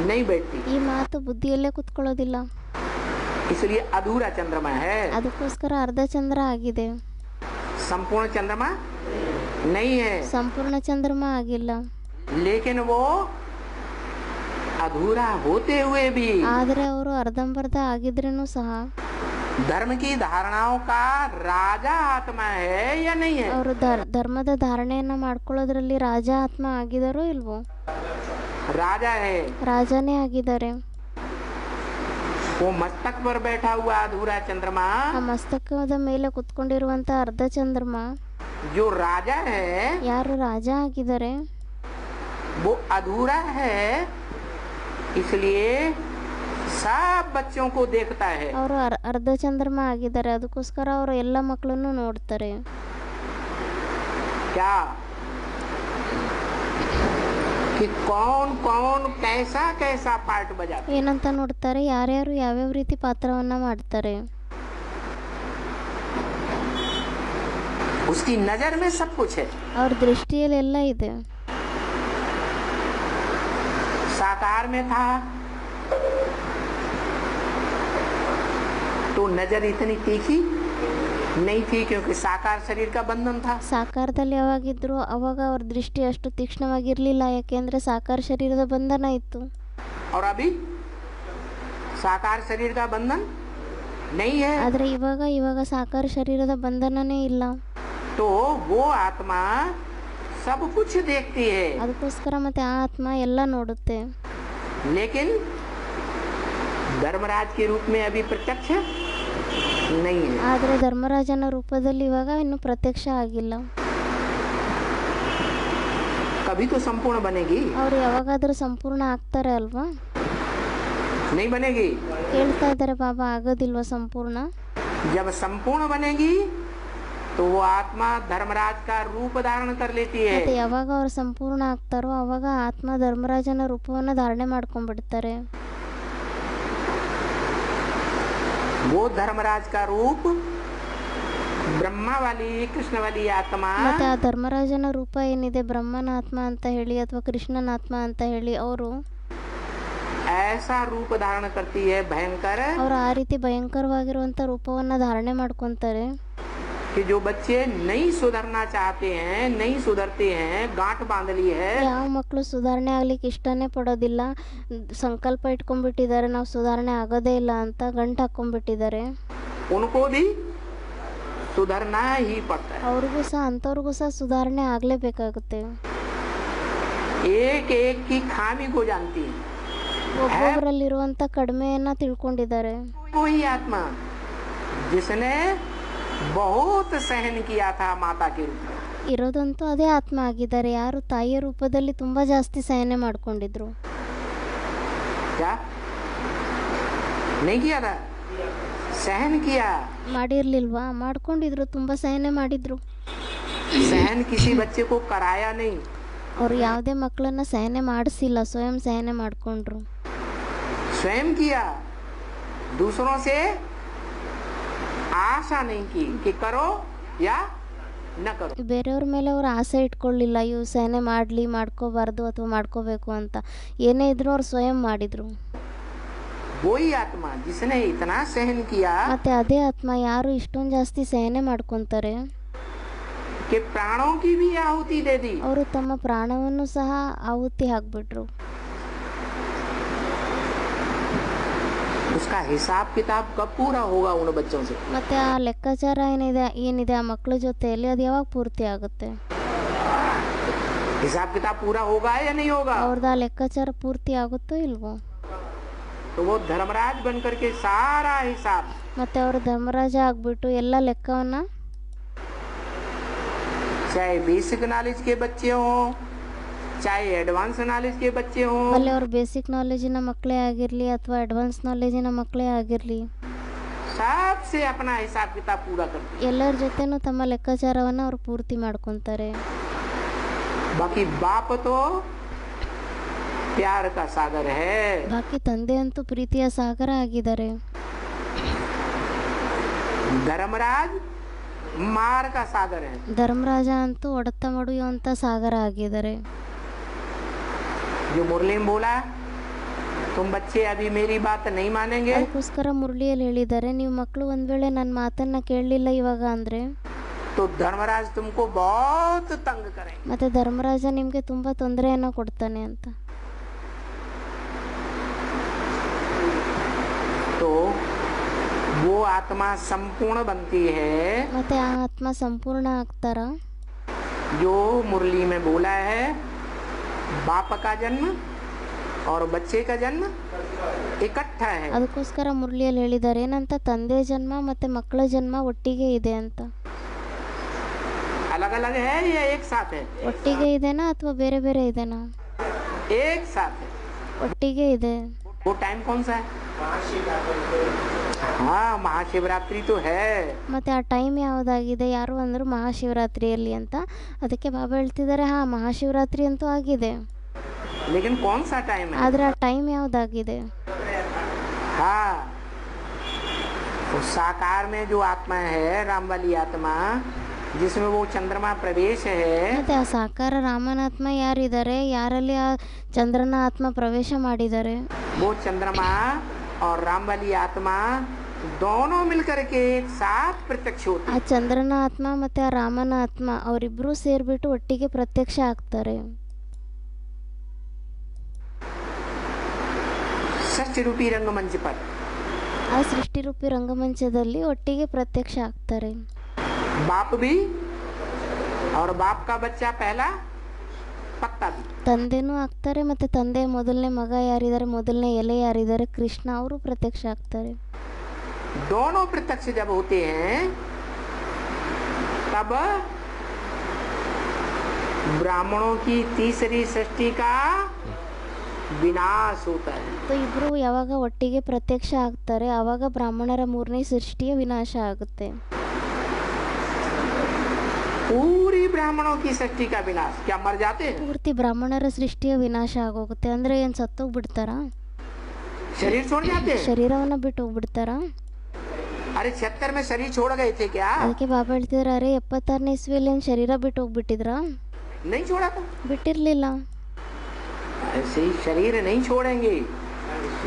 नहीं बैठती, ಈ ಮಾತು ಬುದ್ಧಿಯಲ್ಲೇ ಕುತ್ಕೊಳ್ಳೋದಿಲ್ಲ, इसलिए अधूरा चंद्रमा है, ಅದಕ್ಕೋಸ್ಕರ ಅರ್ಧ ಚಂದ್ರ ಆಗಿದೆ, संपूर्ण चंद्रमा नहीं है। ಸಂಪೂರ್ಣ ಚಂದ್ರಮ ಆಗಿಲ್ಲ। लेकिन वो अधूरा होते हुए भी ಆದರೆ ಅವರು ಅರ್ಧಂಬರ್ಧ ಆಗಿದ್ರೂ ಸಹ धर्म की धारणाओं का राजा आत्मा है या नहीं है? ಅವರು ಧರ್ಮದ ಧಾರಣೆಯನ್ನ ಮಾಡ್ಕೊಳ್ಳೋದ್ರಲ್ಲಿ ರಾಜ ಆತ್ಮ ಆಗಿದಾರೋ ಇಲ್ವೋ? राजा है, ರಾಜನೇ ಆಗಿದ್ದಾರೆ। वो मस्तक पर बैठा हुआ अधूरा चंद्रमा, ಆ ಮಸ್ತಕದ ಮೇಲೆ ಕುತ್ಕೊಂಡಿರುವಂತ ಅರ್ಧ ಚಂದ್ರಮ जो राजा है ಯಾರು ರಾಜ ಆಗಿದ್ದಾರೆ वो अधूरा है, इसलिए सब बच्चों को देखता है। ಅವರು ಅರ್ಧ ಚಂದ್ರಮ ಆಗಿದ್ದಾರೆ, ಅದಕ್ಕೋಸ್ಕರ ಅವರು ಎಲ್ಲ ಮಕ್ಕಳನ್ನು ನೋಡ್ತಾರೆ। क्या कि कौन कौन कैसा कैसा पार्ट बजाता है। ಏನಂತ ನೋಡ್ತಾರೆ, ಯಾರ್ಯಾರು ಯಾವ್ಯಾವ ರೀತಿ ಪಾತ್ರವನ್ನ ಮಾಡ್ತಾರೆ। उसकी नजर में सब कुछ है, ಅವ್ರ ದೃಷ್ಟಿಯಲ್ಲಿ ಎಲ್ಲ ಇದೆ। साकार में था तो नजर इतनी तीखी नहीं थी क्योंकि साकार शरीर का बंधन था। ಸಾಕಾರದಲ್ಲಿ ಯಾವಾಗಿದ್ರು ಅವಾಗ ಅವ್ರ ದೃಷ್ಟಿ ಅಷ್ಟು ತೀಕ್ಷ್ಣವಾಗಿರ್ಲಿಲ್ಲ, ಯಾಕೆಂದ್ರೆ ಸಾಕಾರ ಶರೀರದ ಬಂಧನ ಇತ್ತು। और अभी साकार शरीर का बंधन नहीं है, ಆದರೆ ಇವಾಗ ಸಾಕಾರ ಶರೀರದ ಬಂಧನನೇ ಇಲ್ಲ. तो वो आत्मा सब कुछ देखती है, ಅದಕ್ಕೋಸ್ಕರ ಮತ್ತೆ ಆ ಆತ್ಮ ಎಲ್ಲ ನೋಡುತ್ತೆ. लेकिन धर्मराज के रूप में अभी प्रत्यक्ष नहीं है. ಆದರೆ ಧರ್ಮರಾಜನ ರೂಪದಲ್ಲಿ ಇವಾಗ ಇನ್ನು ಪ್ರತ್ಯಕ್ಷ ಆಗಿಲ್ಲ. कभी तो संपूर्ण बनेगी, ಅವ್ರು ಯಾವಾಗಾದ್ರೂ ಸಂಪೂರ್ಣ ಆಗ್ತಾರೆ ಅಲ್ವಾ? नहीं बनेगी. ಹೇಳ್ತಾ ಇದ್ದಾರೆ ಬಾಬಾ, ಆಗೋದಿಲ್ವಾ ಸಂಪೂರ್ಣ? जब संपूर्ण बनेगी तो वो आत्मा धर्मराज का रूप धारण कर लेती है. ಮತ್ತೆ ಯಾವಾಗ ಅವ್ರು ಸಂಪೂರ್ಣ ಆಗ್ತಾರೋ ಅವಾಗ ಆತ್ಮ ಧರ್ಮರಾಜನ ರೂಪವನ್ನ ಧಾರಣೆ ಮಾಡ್ಕೊಂಡ್ಬಿಡ್ತಾರೆ. वो धर्मराज का रूप ब्रह्मा वाली कृष्ण वाली आत्मा, ಮತ್ತೆ ಆ ಧರ್ಮರಾಜನ ರೂಪ ಏನಿದೆ ಬ್ರಹ್ಮನ ಆತ್ಮ ಅಂತ ಹೇಳಿ ಅಥವಾ ಕೃಷ್ಣನ ಆತ್ಮ ಅಂತ ಹೇಳಿ ಅವರು ऐसा रूप धारण करती है भयंकर, ಅವರು ಆ ರೀತಿ ಭಯಂಕರವಾಗಿರುವಂತ ರೂಪವನ್ನ ಧಾರಣೆ ಮಾಡ್ಕೊಂತಾರೆ कि जो बच्चे नहीं सुधरना चाहते हैं, नहीं सुधरते हैं, गांठ बांध ली है, ಯಾವ ಮಕ್ಕಳು ಸುಧಾರಣೆ ಆಗ್ಲಿಕ್ಕೆ ಇಷ್ಟನೇ ಪಡೋದಿಲ್ಲ, ಸಂಕಲ್ಪ ಇಟ್ಕೊಂಡ್ಬಿಟ್ಟಿದ್ದಾರೆ ನಾವು ಸುಧಾರಣೆ ಆಗೋದೇ ಇಲ್ಲ ಅಂತ ಗಂಟು ಹಾಕೊಂಡ್ಬಿಟ್ಟಿದ್ದಾರೆ, उनको भी सुधरना ही पड़ता है. ಅವ್ರಿಗೂ ಸಹ ಅಂಥವ್ರಿಗೂ ಸಹ ಸುಧಾರಣೆ ಆಗ್ಲೇಬೇಕಾಗುತ್ತೆ. एक एक की खामी को जानती है. ಒಬ್ಬೊಬ್ಬರಲ್ಲಿರುವಂತ ಕಡಿಮೆಯನ್ನ ತಿಳ್ಕೊಂಡಿದ್ದಾರೆ. वही आत्मा जिसने बहुत सहन किया था माता के रूप में, ಇರೋದಂತೂ ಅದೇ ಆತ್ಮ ಆಗಿದ್ದಾರೆ, ಯಾರು ತಾಯಿಯ ರೂಪದಲ್ಲಿ ತುಂಬಾ ಜಾಸ್ತಿ ಸಹನೆ ಮಾಡ್ಕೊಂಡಿದ್ರು. क्या नहीं किया था, सहन किया. ಮಾಡಿರ್ಲಿಲ್ವಾ? ಮಾಡ್ಕೊಂಡಿದ್ರು, ತುಂಬಾ ಸಹನೆ ಮಾಡಿದ್ರು. सहन किसी बच्चे को कराया नहीं, ಅವ್ರು ಯಾವುದೇ ಮಕ್ಕಳನ್ನ ಸಹನೆ ಮಾಡಿಸಿಲ್ಲ, ಸ್ವಯಂ ಸಹನೆ ಮಾಡ್ಕೊಂಡ್ರು. स्वयं किया. दूसरों से आशा नहीं की कि करो या न करो. ಬೇರೆಯವ್ರ ಮೇಲೆ ಅವ್ರು ಆಸೆ ಇಟ್ಕೊಳ್ಳಿಲ್ಲ, ಇವು ಸಹನೆ ಮಾಡಲಿ, ಮಾಡ್ಕೋಬಾರ್ದು ಅಥವಾ ಮಾಡ್ಕೋಬೇಕು ಅಂತ. ಏನೇ ಇದ್ರು ಅವ್ರು ಸ್ವಯಂ ಮಾಡಿದ್ರು. वही आत्मा जिसने इतना सहन किया ಮತ್ತೆ ಅದೇ ಆತ್ಮ ಯಾರು ಇಷ್ಟೊಂದು ಜಾಸ್ತಿ ಸಹನೆ ಮಾಡ್ಕೊಂತಾರೆ कि प्राणों की भी आहुति दे दी. ಅವರು ತಮ್ಮ ಪ್ರಾಣವನ್ನು ಸಹ ಆಹುತಿ ಹಾಕ್ಬಿಟ್ರು. उसका हिसाब किताब कब पूरा होगा उन बच्चों से? ಮತ್ತೆ ಆ ಲೆಕ್ಕಾಚಾರ ಏನಿದೆ ಆ ಮಕ್ಕಳ ಜೊತೆಯಲ್ಲಿ ಅದು ಯಾವಾಗ ಪೂರ್ತಿ ಆಗುತ್ತೆ? हिसाब किताब पूरा होगा या नहीं होगा? ಅವ್ರದ್ದು ಆ ಲೆಕ್ಕಾಚಾರ ಪೂರ್ತಿ ಆಗುತ್ತೋ ಇಲ್ವೋ? तो वो धर्मराज बन करके सारा हिसाब, ಮತ್ತೆ ಅವರು ಧರ್ಮರಾಜ ಆಗ್ಬಿಟ್ಟು ಎಲ್ಲ ಲೆಕ್ಕವನ್ನ, चाहे बेसिक नॉलेज के बच्चे हों चाहे एडवांस नॉलेज के बच्चे हों, ಅಲ್ಲಿ ಅವ್ರು ಬೇಸಿಕ್ ನಾಲೆಜಿನ ಮಕ್ಕಳೇ ಆಗಿರಲಿ ಅಥವಾ ಅಡ್ವಾನ್ಸ್ ನಾಲೆಜಿನ ಮಕ್ಕಳೇ ಆಗಿರಲಿ, सबसे अपना हिसाब किताब पूरा करते हैं. ಎಲ್ಲರ ಜೊತೆನೂ ತಮ್ಮ ಲೆಕ್ಕಾಚಾರವನ್ನು ಅವ್ರು ಪೂರ್ತಿ ಮಾಡ್ಕೊತಾರೆ. बाकी बाप तो प्यार का सागर है, ಬಾಕಿ ತಂದೆ ಅಂತೂ ಪ್ರೀತಿಯ ಸಾಗರ ಆಗಿದ್ದಾರೆ. धर्मराज मार का सागर है. ಧರ್ಮರಾಜ ಅಂತೂ ಹೊಡೆತ ಮಾಡುವಂತ ಸಾಗರ ಆಗಿದ್ದಾರೆ. जो मुरली में बोला तुम बच्चे अभी मेरी बात नहीं मानेंगे, ಅದಕ್ಕೋಸ್ಕರ ಮುರಳಿಯಲ್ಲಿ ಹೇಳಿದ್ದಾರೆ, ನೀವು ಮಕ್ಕಳು ಒಂದ್ ವೇಳೆ ನನ್ನ ಮಾತನ್ನ ಕೇಳಲಿಲ್ಲ ಇವಾಗ ಅಂದ್ರೆ तो धर्मराज तुमको बहुत तंग करेंगे. ಮತ್ತೆ ಧರ್ಮರಾಜ ನಿಮ್ಗೆ ತುಂಬಾ ತೊಂದರೆಯನ್ನ ಕೊಡ್ತಾನೆ ಅಂತ. तो वो आत्मा संपूर्ण बनती है ಮತ್ತೆ ಆ ಆತ್ಮ ಸಂಪೂರ್ಣ ಆಗ್ತಾರ. जो मुरली में बोला है, बाप का जन्म और बच्चे का जन्म इकट्ठा है. ಅದಕ್ಕೋಸ್ಕರ ಮುರಳಿಯಲ್ಲಿ ಹೇಳಿದ್ದಾರೆ ಏನಂತ, ತಂದೆ ಜನ್ಮ ಮತ್ತೆ ಮಕ್ಕಳ ಜನ್ಮ ಒಟ್ಟಿಗೆ ಇದೆ ಅಂತ. अलग अलग है या एक साथ है? ಒಟ್ಟಿಗೆ ಇದೆನಾ ಅಥವಾ ಬೇರೆ ಬೇರೆ ಇದೆನಾ? एक साथ है. ಒಟ್ಟಿಗೆ ಇದೆ. वो टाइम कौन सा है? हाँ, महाशिवरात्रि तो है. ಮತ್ತೆ ಆ ಟೈಮ್ ಯಾವುದಾಗಿದೆ? ಯಾರು ಅಂದರು ಮಹಾಶಿವರಾತ್ರಿಯಲ್ಲಿ ಅಂತ. ಅದಕ್ಕೆ ಬಾಬಾ ಹೇಳ್ತಿದ್ದಾರೆ, ಹಾ ಮಹಾಶಿವರಾತ್ರಿ ಅಂತೂ ಆಗಿದೆ, लेकिन कौन सा टाइम है? ಆದ್ರೆ ಆ ಟೈಮ್ ಯಾವುದಾಗಿದೆ? हाँ, तो साकार में जो आत्मा है, राम वाली आत्मा, जिसमें वो चंद्रमा प्रवेश है, ಮತ್ತೆ ಆ ಸಾಕಾರ ರಾಮನಾತ್ಮ ಯಾರಿದ್ದಾರೆ, ಯಾರಲ್ಲಿ ಆ ಚಂದ್ರನ ಆತ್ಮ ಪ್ರವೇಶ ಮಾಡಿದ್ದಾರೆ, वो चंद्रमा और राम वाली आत्मा दोनों मिलकर के एक साथ प्रत्यक्ष होते ಆ ಚಂದ್ರನ ಆತ್ಮ ಮತ್ತೆ ಆ ರಾಮನ ಆತ್ಮ ಅವರಿಬ್ಬರೂ ಸೇರ್ಬಿಟ್ಟು ಒಟ್ಟಿಗೆ ಪ್ರತ್ಯಕ್ಷ ಆಗ್ತಾರೆ. सच रूपी रंगमंच पर. ಆ ಸೃಷ್ಟಿರೂಪಿ ರಂಗಮಂಚದಲ್ಲಿ ಒಟ್ಟಿಗೆ ಪ್ರತ್ಯಕ್ಷ ಆಗ್ತಾರೆ. बाप भी और बाप का बच्चा पहला पत्ता भी. ತಂದೆನೂ ಆಗ್ತಾರೆ ಮತ್ತು ತಂದೆಯ ಮೊದಲನೇ ಮಗ ಯಾರಿದ್ದಾರೆ, ಮೊದಲನೇ ಎಲೆ ಯಾರಿದ್ದಾರೆ, ಕೃಷ್ಣ, ಅವರು ಪ್ರತ್ಯಕ್ಷ ಆಗ್ತಾರೆ. दोनों प्रत्यक्ष जब होते हैं तब ब्राह्मणों की तीसरी सृष्टि का विनाश होता है. ಇಬ್ಬರು ಯಾವಾಗ ಒಟ್ಟಿಗೆ ಪ್ರತ್ಯಕ್ಷ ಆಗ್ತಾರೆ ಆವಾಗ ಬ್ರಾಹ್ಮಣರ ಮೂರನೇ ಸೃಷ್ಟಿಯ ವಿನಾಶ ಆಗುತ್ತೆ. पूरी ब्राह्मणों की सृष्टि का विनाश. क्या मर जाते हैं? ಪೂರ್ತಿ ಬ್ರಾಹ್ಮಣರ ಸೃಷ್ಟಿಯ ವಿನಾಶ ಆಗೋಗುತ್ತೆ. ಅಂದರೆ ಏನು ಸತ್ತೋಗ್ಬಿಡ್ತಾರಾ? शरीर छोड़ जाते हैं. ಶರೀರವನ್ನು ಬಿಟ್ಟು ಹೋಗ್ಬಿಡ್ತಾರಾ? अरे 76 में शरीर छोड़ गए थे क्या? ಅದಕ್ಕೆ ಬಾಬಾ ಹೇಳ್ತಿದ್ದಾರೆ, ಅರೆ 76ನೇ ಇಸ್ವಿಯಲ್ಲಿ ಏನು ಶರೀರ ಬಿಟ್ಟು ಹೋಗ್ಬಿಟ್ಟಿದ್ರಾ? नहीं छोड़ा था. ಬಿಟ್ಟಿರ್ಲಿಲ್ಲ. ऐसे ही शरीर नहीं छोड़ेंगे,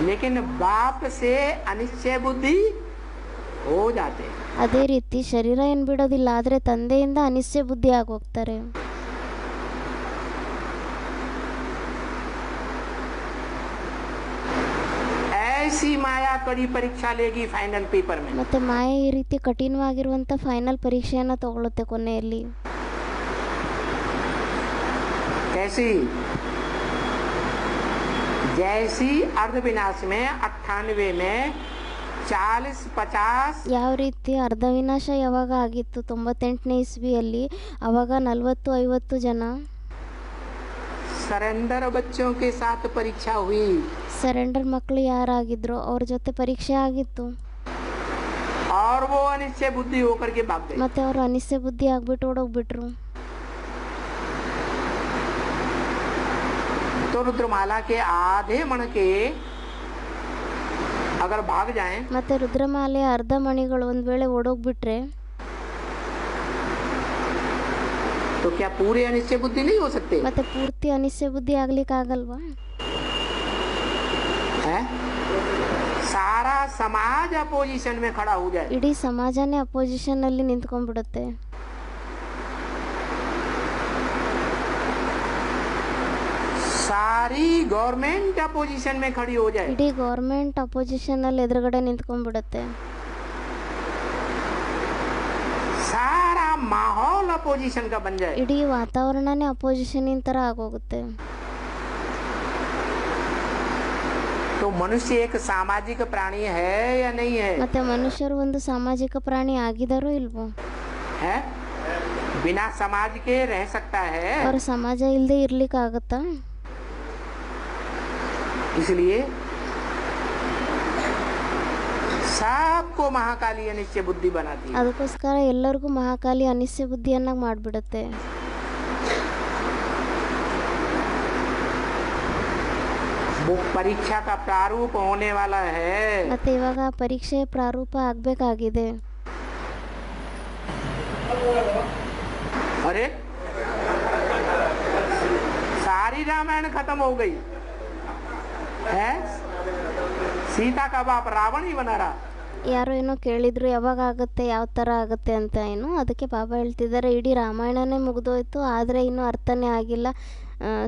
लेकिन बाप से अनिश्चय बुद्धि हो जाते हैं. ಅದೇ ರೀತಿ ಶರೀರ ಏನು ಬಿಡೋದಿಲ್ಲ, ಆದರೆ ತಂದೆಯಿಂದ ಅನಿಶ್ಚಯ ಬುದ್ಧಿ ಆಗೋಗ್ತಾರೆ. ऐसी माया कड़ी परीक्षा लेगी फाइनल पेपर में. ಮತ್ತೆ ಮಾಯೆ ಈ ರೀತಿ ಕಠಿಣವಾಗಿರುವಂಥ ಫೈನಲ್ ಪರೀಕ್ಷೆಯನ್ನು ತಗೊಳುತ್ತೆ ಕೊನೆಯಲ್ಲಿ. कैसी? जैसी अर्ध विनाश में 98 में 40-50 ಯಾವ ರೀತಿ ಅರ್ಧ ವಿನಾಶ ಯಾವಾಗ ಆಗಿತ್ತು 98ನೇ ಇಸ್ವಿಯಲ್ಲಿ, ಅವಾಗ 40-50 ಜನ सरेंडर बच्चों के साथ परीक्षा हुई. ಸರೆಂಡರ್ ಮಕ್ಕಳು ಯಾರಾಗಿದ್ರು ಅವ್ರ ಜೊತೆ ಪರೀಕ್ಷೆ ಆಗಿತ್ತು. और वो अनिश्चय बुद्धि होकर के भाग गए. ಮತ್ತೆ ಅವರು ಅನಿಶ್ಚಯ ಬುದ್ಧಿ ಆಗ್ಬಿಟ್ಟು ಓಡೋಗ್ಬಿಟ್ರು. तो रुद्रमाला के आधे मण के अगर भाग जाएं ಮತ್ತೆ ರುದ್ರಮಾಲೆಯ ಅರ್ಧ ಮಣಿಗಳು ಒಂದು ವೇಳೆ ಓಡೋಗ್ಬಿಟ್ರೆ तो क्या पूरे अनिश्चय बुद्धि नहीं हो सकते? ಮತ್ತೆ ಪೂರ್ತಿ ಅನಿಶ್ಚಯ ಬುದ್ಧಿ ಆಗ್ಲಿಕ್ಕೆ ಆಗಲ್ವಾ? है? सारा समाज अपोजिशन में खड़ा हो जाए. ಇಡೀ ಸಮಾಜನೇ ಅಪೋಸಿಷನ್ ಅಲ್ಲಿ ನಿಂತ್ಕೊಂಡ್ಬಿಡುತ್ತೆ. सारी गवर्नमेंट अपोजिशन में खड़ी हो जाए. ಇಡೀ ಗೌರ್ಮೆಂಟ್ ಅಪೋಸಿಷನ್ ಅಲ್ಲಿ ಎದುರುಗಡೆ ನಿಂತ್ಕೊಂಡ್ಬಿಡುತ್ತೆ. सारा माहौल अपोजिशन का बन जाए. ಇಡೀ ವಾತಾವರಣನೇ ಅಪೋಸಿಷನ್ ತರ ಆಗೋಗುತ್ತೆ. तो मनुष्य एक सामाजिक प्राणी है या नहीं है? ಮತ್ತೆ ಮನುಷ್ಯರು ಒಂದು ಸಾಮಾಜಿಕ ಪ್ರಾಣಿ ಆಗಿದಾರೋ ಇಲ್ವೋ? है? बिना समाज के रह सकता है? ಅವ್ರ ಸಮಾಜ ಇಲ್ಲದೆ ಇರ್ಲಿಕ್ಕೆ ಆಗುತ್ತಾ? इसलिए सबको महाकाली अनिश्चय बुद्धि बनाती है. ಅದಕ್ಕೋಸ್ಕರ ಎಲ್ಲರಿಗೂ ಮಹಾಕಾಲಿ ಅನಿಶ್ಚಯ ಬುದ್ಧಿಯನ್ನಾಗಿ ಮಾಡಿಬಿಡುತ್ತೆ. वो परीक्षा का प्रारूप होने वाला है. ಮತ್ತೆ ಇವಾಗ ಪರೀಕ್ಷೆಯ ಪ್ರಾರೂಪ ಆಗಬೇಕಾಗಿದೆ. अरे सारी रामायण खत्म हो गई है. सीता का बाप रावण ही बना रहा. ಯಾರೋ ಏನೋ ಕೇಳಿದ್ರು ಯಾವಾಗ ಆಗುತ್ತೆ, ಯಾವ ಥರ ಆಗುತ್ತೆ ಅಂತ ಏನು. ಅದಕ್ಕೆ ಬಾಬಾ ಹೇಳ್ತಿದ್ದಾರೆ, ಇಡೀ ರಾಮಾಯಣನೇ ಮುಗಿದೋಯ್ತು, ಆದರೆ ಇನ್ನೂ ಅರ್ಥನೇ ಆಗಿಲ್ಲ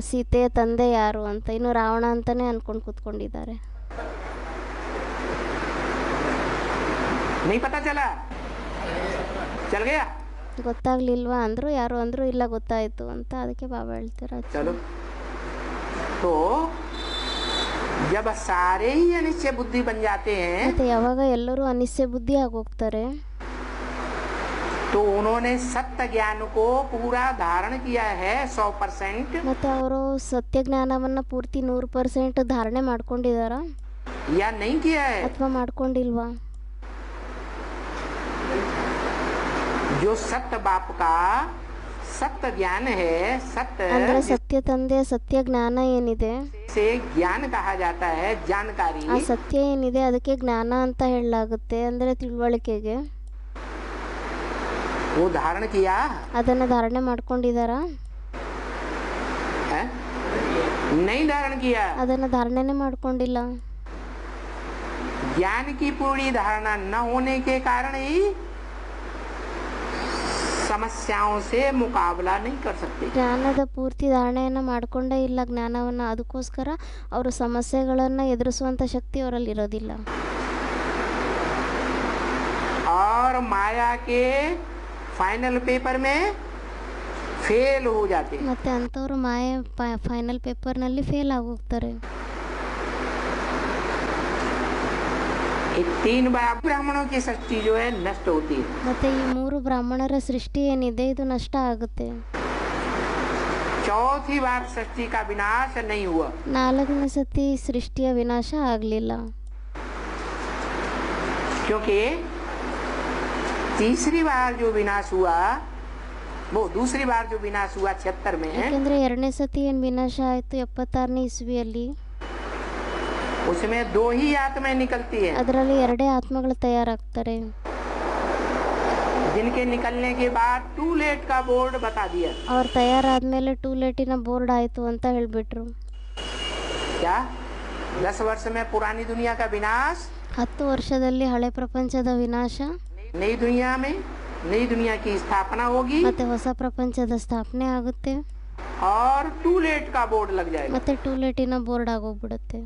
ಸೀತೆಯ ತಂದೆ ಯಾರು ಅಂತ. ಇನ್ನು ರಾವಣ ಅಂತಾನೆ ಅನ್ಕೊಂಡು ಕೂತ್ಕೊಂಡಿದ್ದಾರೆ. नहीं पता चला? चल गया? ಗೊತ್ತಾಗ್ಲಿಲ್ವಾ ಅಂದ್ರು. ಯಾರು ಅಂದ್ರು ಇಲ್ಲ ಗೊತ್ತಾಯ್ತು ಅಂತ. ಅದಕ್ಕೆ ಬಾಬಾ ಹೇಳ್ತಾರೆ चलो. तो जब सारे ही अनिश्चय बुद्धि बन जाते हैं ಮತ್ತೆ ಯಾವಾಗ ಎಲ್ಲರೂ ಅನಿಶ್ಚಯ ಬುದ್ಧಿ ಆಗೋಗ್ತಾರೆ तो उन्होंने सत्य ज्ञान को पूरा धारण किया है 100%. ಮತ್ತೆ ಅವರು ಸತ್ಯ ಜ್ಞಾನವನ್ನ ಪೂರ್ತಿ 100% ಧಾರಣೆ ಮಾಡ್ಕೊಂಡಿದಾರ या नहीं किया है? ಅಥವಾ ಮಾಡ್ಕೊಂಡಿಲ್ವಾ? जो सत्य बाप का सत्य ज्ञान है, सत्य ಅಂದ್ರೆ ಸತ್ಯ ತಂದೆಯ ಸತ್ಯ ಜ್ಞಾನ ಏನಿದೆ, से ज्ञान कहा जाता है, जानकारी. ಆ ಸತ್ಯ ಏನಿದೆ ಅದಕ್ಕೆ ಜ್ಞಾನ ಅಂತ ಹೇಳಲಾಗುತ್ತೆ, ಅಂದ್ರೆ ತಿಳುವಳಿಕೆಗೆ. वो धारण किया ಅದನ್ನ ಧಾರಣೆ ಮಾಡ್ಕೊಂಡಿದಾರ? है? नहीं धारण किया. ಅದನ್ನ ಧಾರಣೆನೇ ಮಾಡ್ಕೊಂಡಿಲ್ಲ. ज्ञान की पूरी धारणा न होने के कारण ही समस्याओं से मुकाबला नहीं कर सकते. ಜ್ಞಾನದ ಪೂರ್ತಿ ಧಾರಣೆಯನ್ನ ಮಾಡ್ಕೊಂಡೇ ಇಲ್ಲ ಜ್ಞಾನವನ್ನ. ಅದಕ್ಕೋಸ್ಕರ ಅವರು ಸಮಸ್ಯೆಗಳನ್ನ ಎದುರಿಸುವಂತ ಶಕ್ತಿ ಅವರಲ್ಲಿ ಇರೋದಿಲ್ಲ. और माया के फाइनल पेपर में फेल हो जाते हैं। ಮತ್ತು ಅಂಥವ್ರು ಮಾಯೆ ಫೈನಲ್ ಪೇಪರ್ನಲ್ಲಿ ಫೇಲ್ ಆಗೋಗ್ತಾರೆ. ये 3 ब्राह्मणों की सृष्टि जो है नष्ट होती है। ಮತ್ತು ಈ 3 ಬ್ರಾಹ್ಮಣರ ಸೃಷ್ಟಿ ಏನಿದೆ ಇದು ನಷ್ಟ ಆಗುತ್ತೆ. चौथी बार सृष्टि का विनाश नहीं हुआ। 4ನೇ ಸತಿ ಸೃಷ್ಟಿಯ ವಿನಾಶ ಆಗಲಿಲ್ಲ. क्योंकि तीसरी बार जो विनाश हुआ वो दूसरी बार जो विनाश हुआ 76 में, ಯಾಕೆಂದ್ರೆ 2ನೇ ಸತಿ ಏನು ವಿನಾಶ ಆಯಿತು 76ನೇ ಇಸ್ವಿಯಲ್ಲಿ, उसमें 2 ही आत्माएं निकलती है। ಅದರಲ್ಲಿ 2 ಆತ್ಮಗಳು ತಯಾರಾಗ್ತಾರೆ. जिनके निकलने के बाद टू लेट का बोर्ड बता दिया। ಅವ್ರು ತಯಾರಾದ್ಮೇಲೆ ಟೂ ಲೇಟಿನ ಬೋರ್ಡ್ ಆಯಿತು ಅಂತ ಹೇಳಿಬಿಟ್ರು. क्या 10 वर्ष में पुरानी दुनिया का विनाश, 10 ವರ್ಷದಲ್ಲಿ ಹಳೆ ಪ್ರಪಂಚದ ವಿನಾಶ, नई दुनिया में नई दुनिया की स्थापना होगी ಮತ್ತೆ ಹೊಸ ಪ್ರಪಂಚದ ಸ್ಥಾಪನೆ ಆಗುತ್ತೆ, और टू लेट का बोर्ड लग जाएगा। ಮತ್ತೆ ಟೂ ಲೇಟಿನ ಬೋರ್ಡ್ ಆಗೋಗ್ಬಿಡುತ್ತೆ.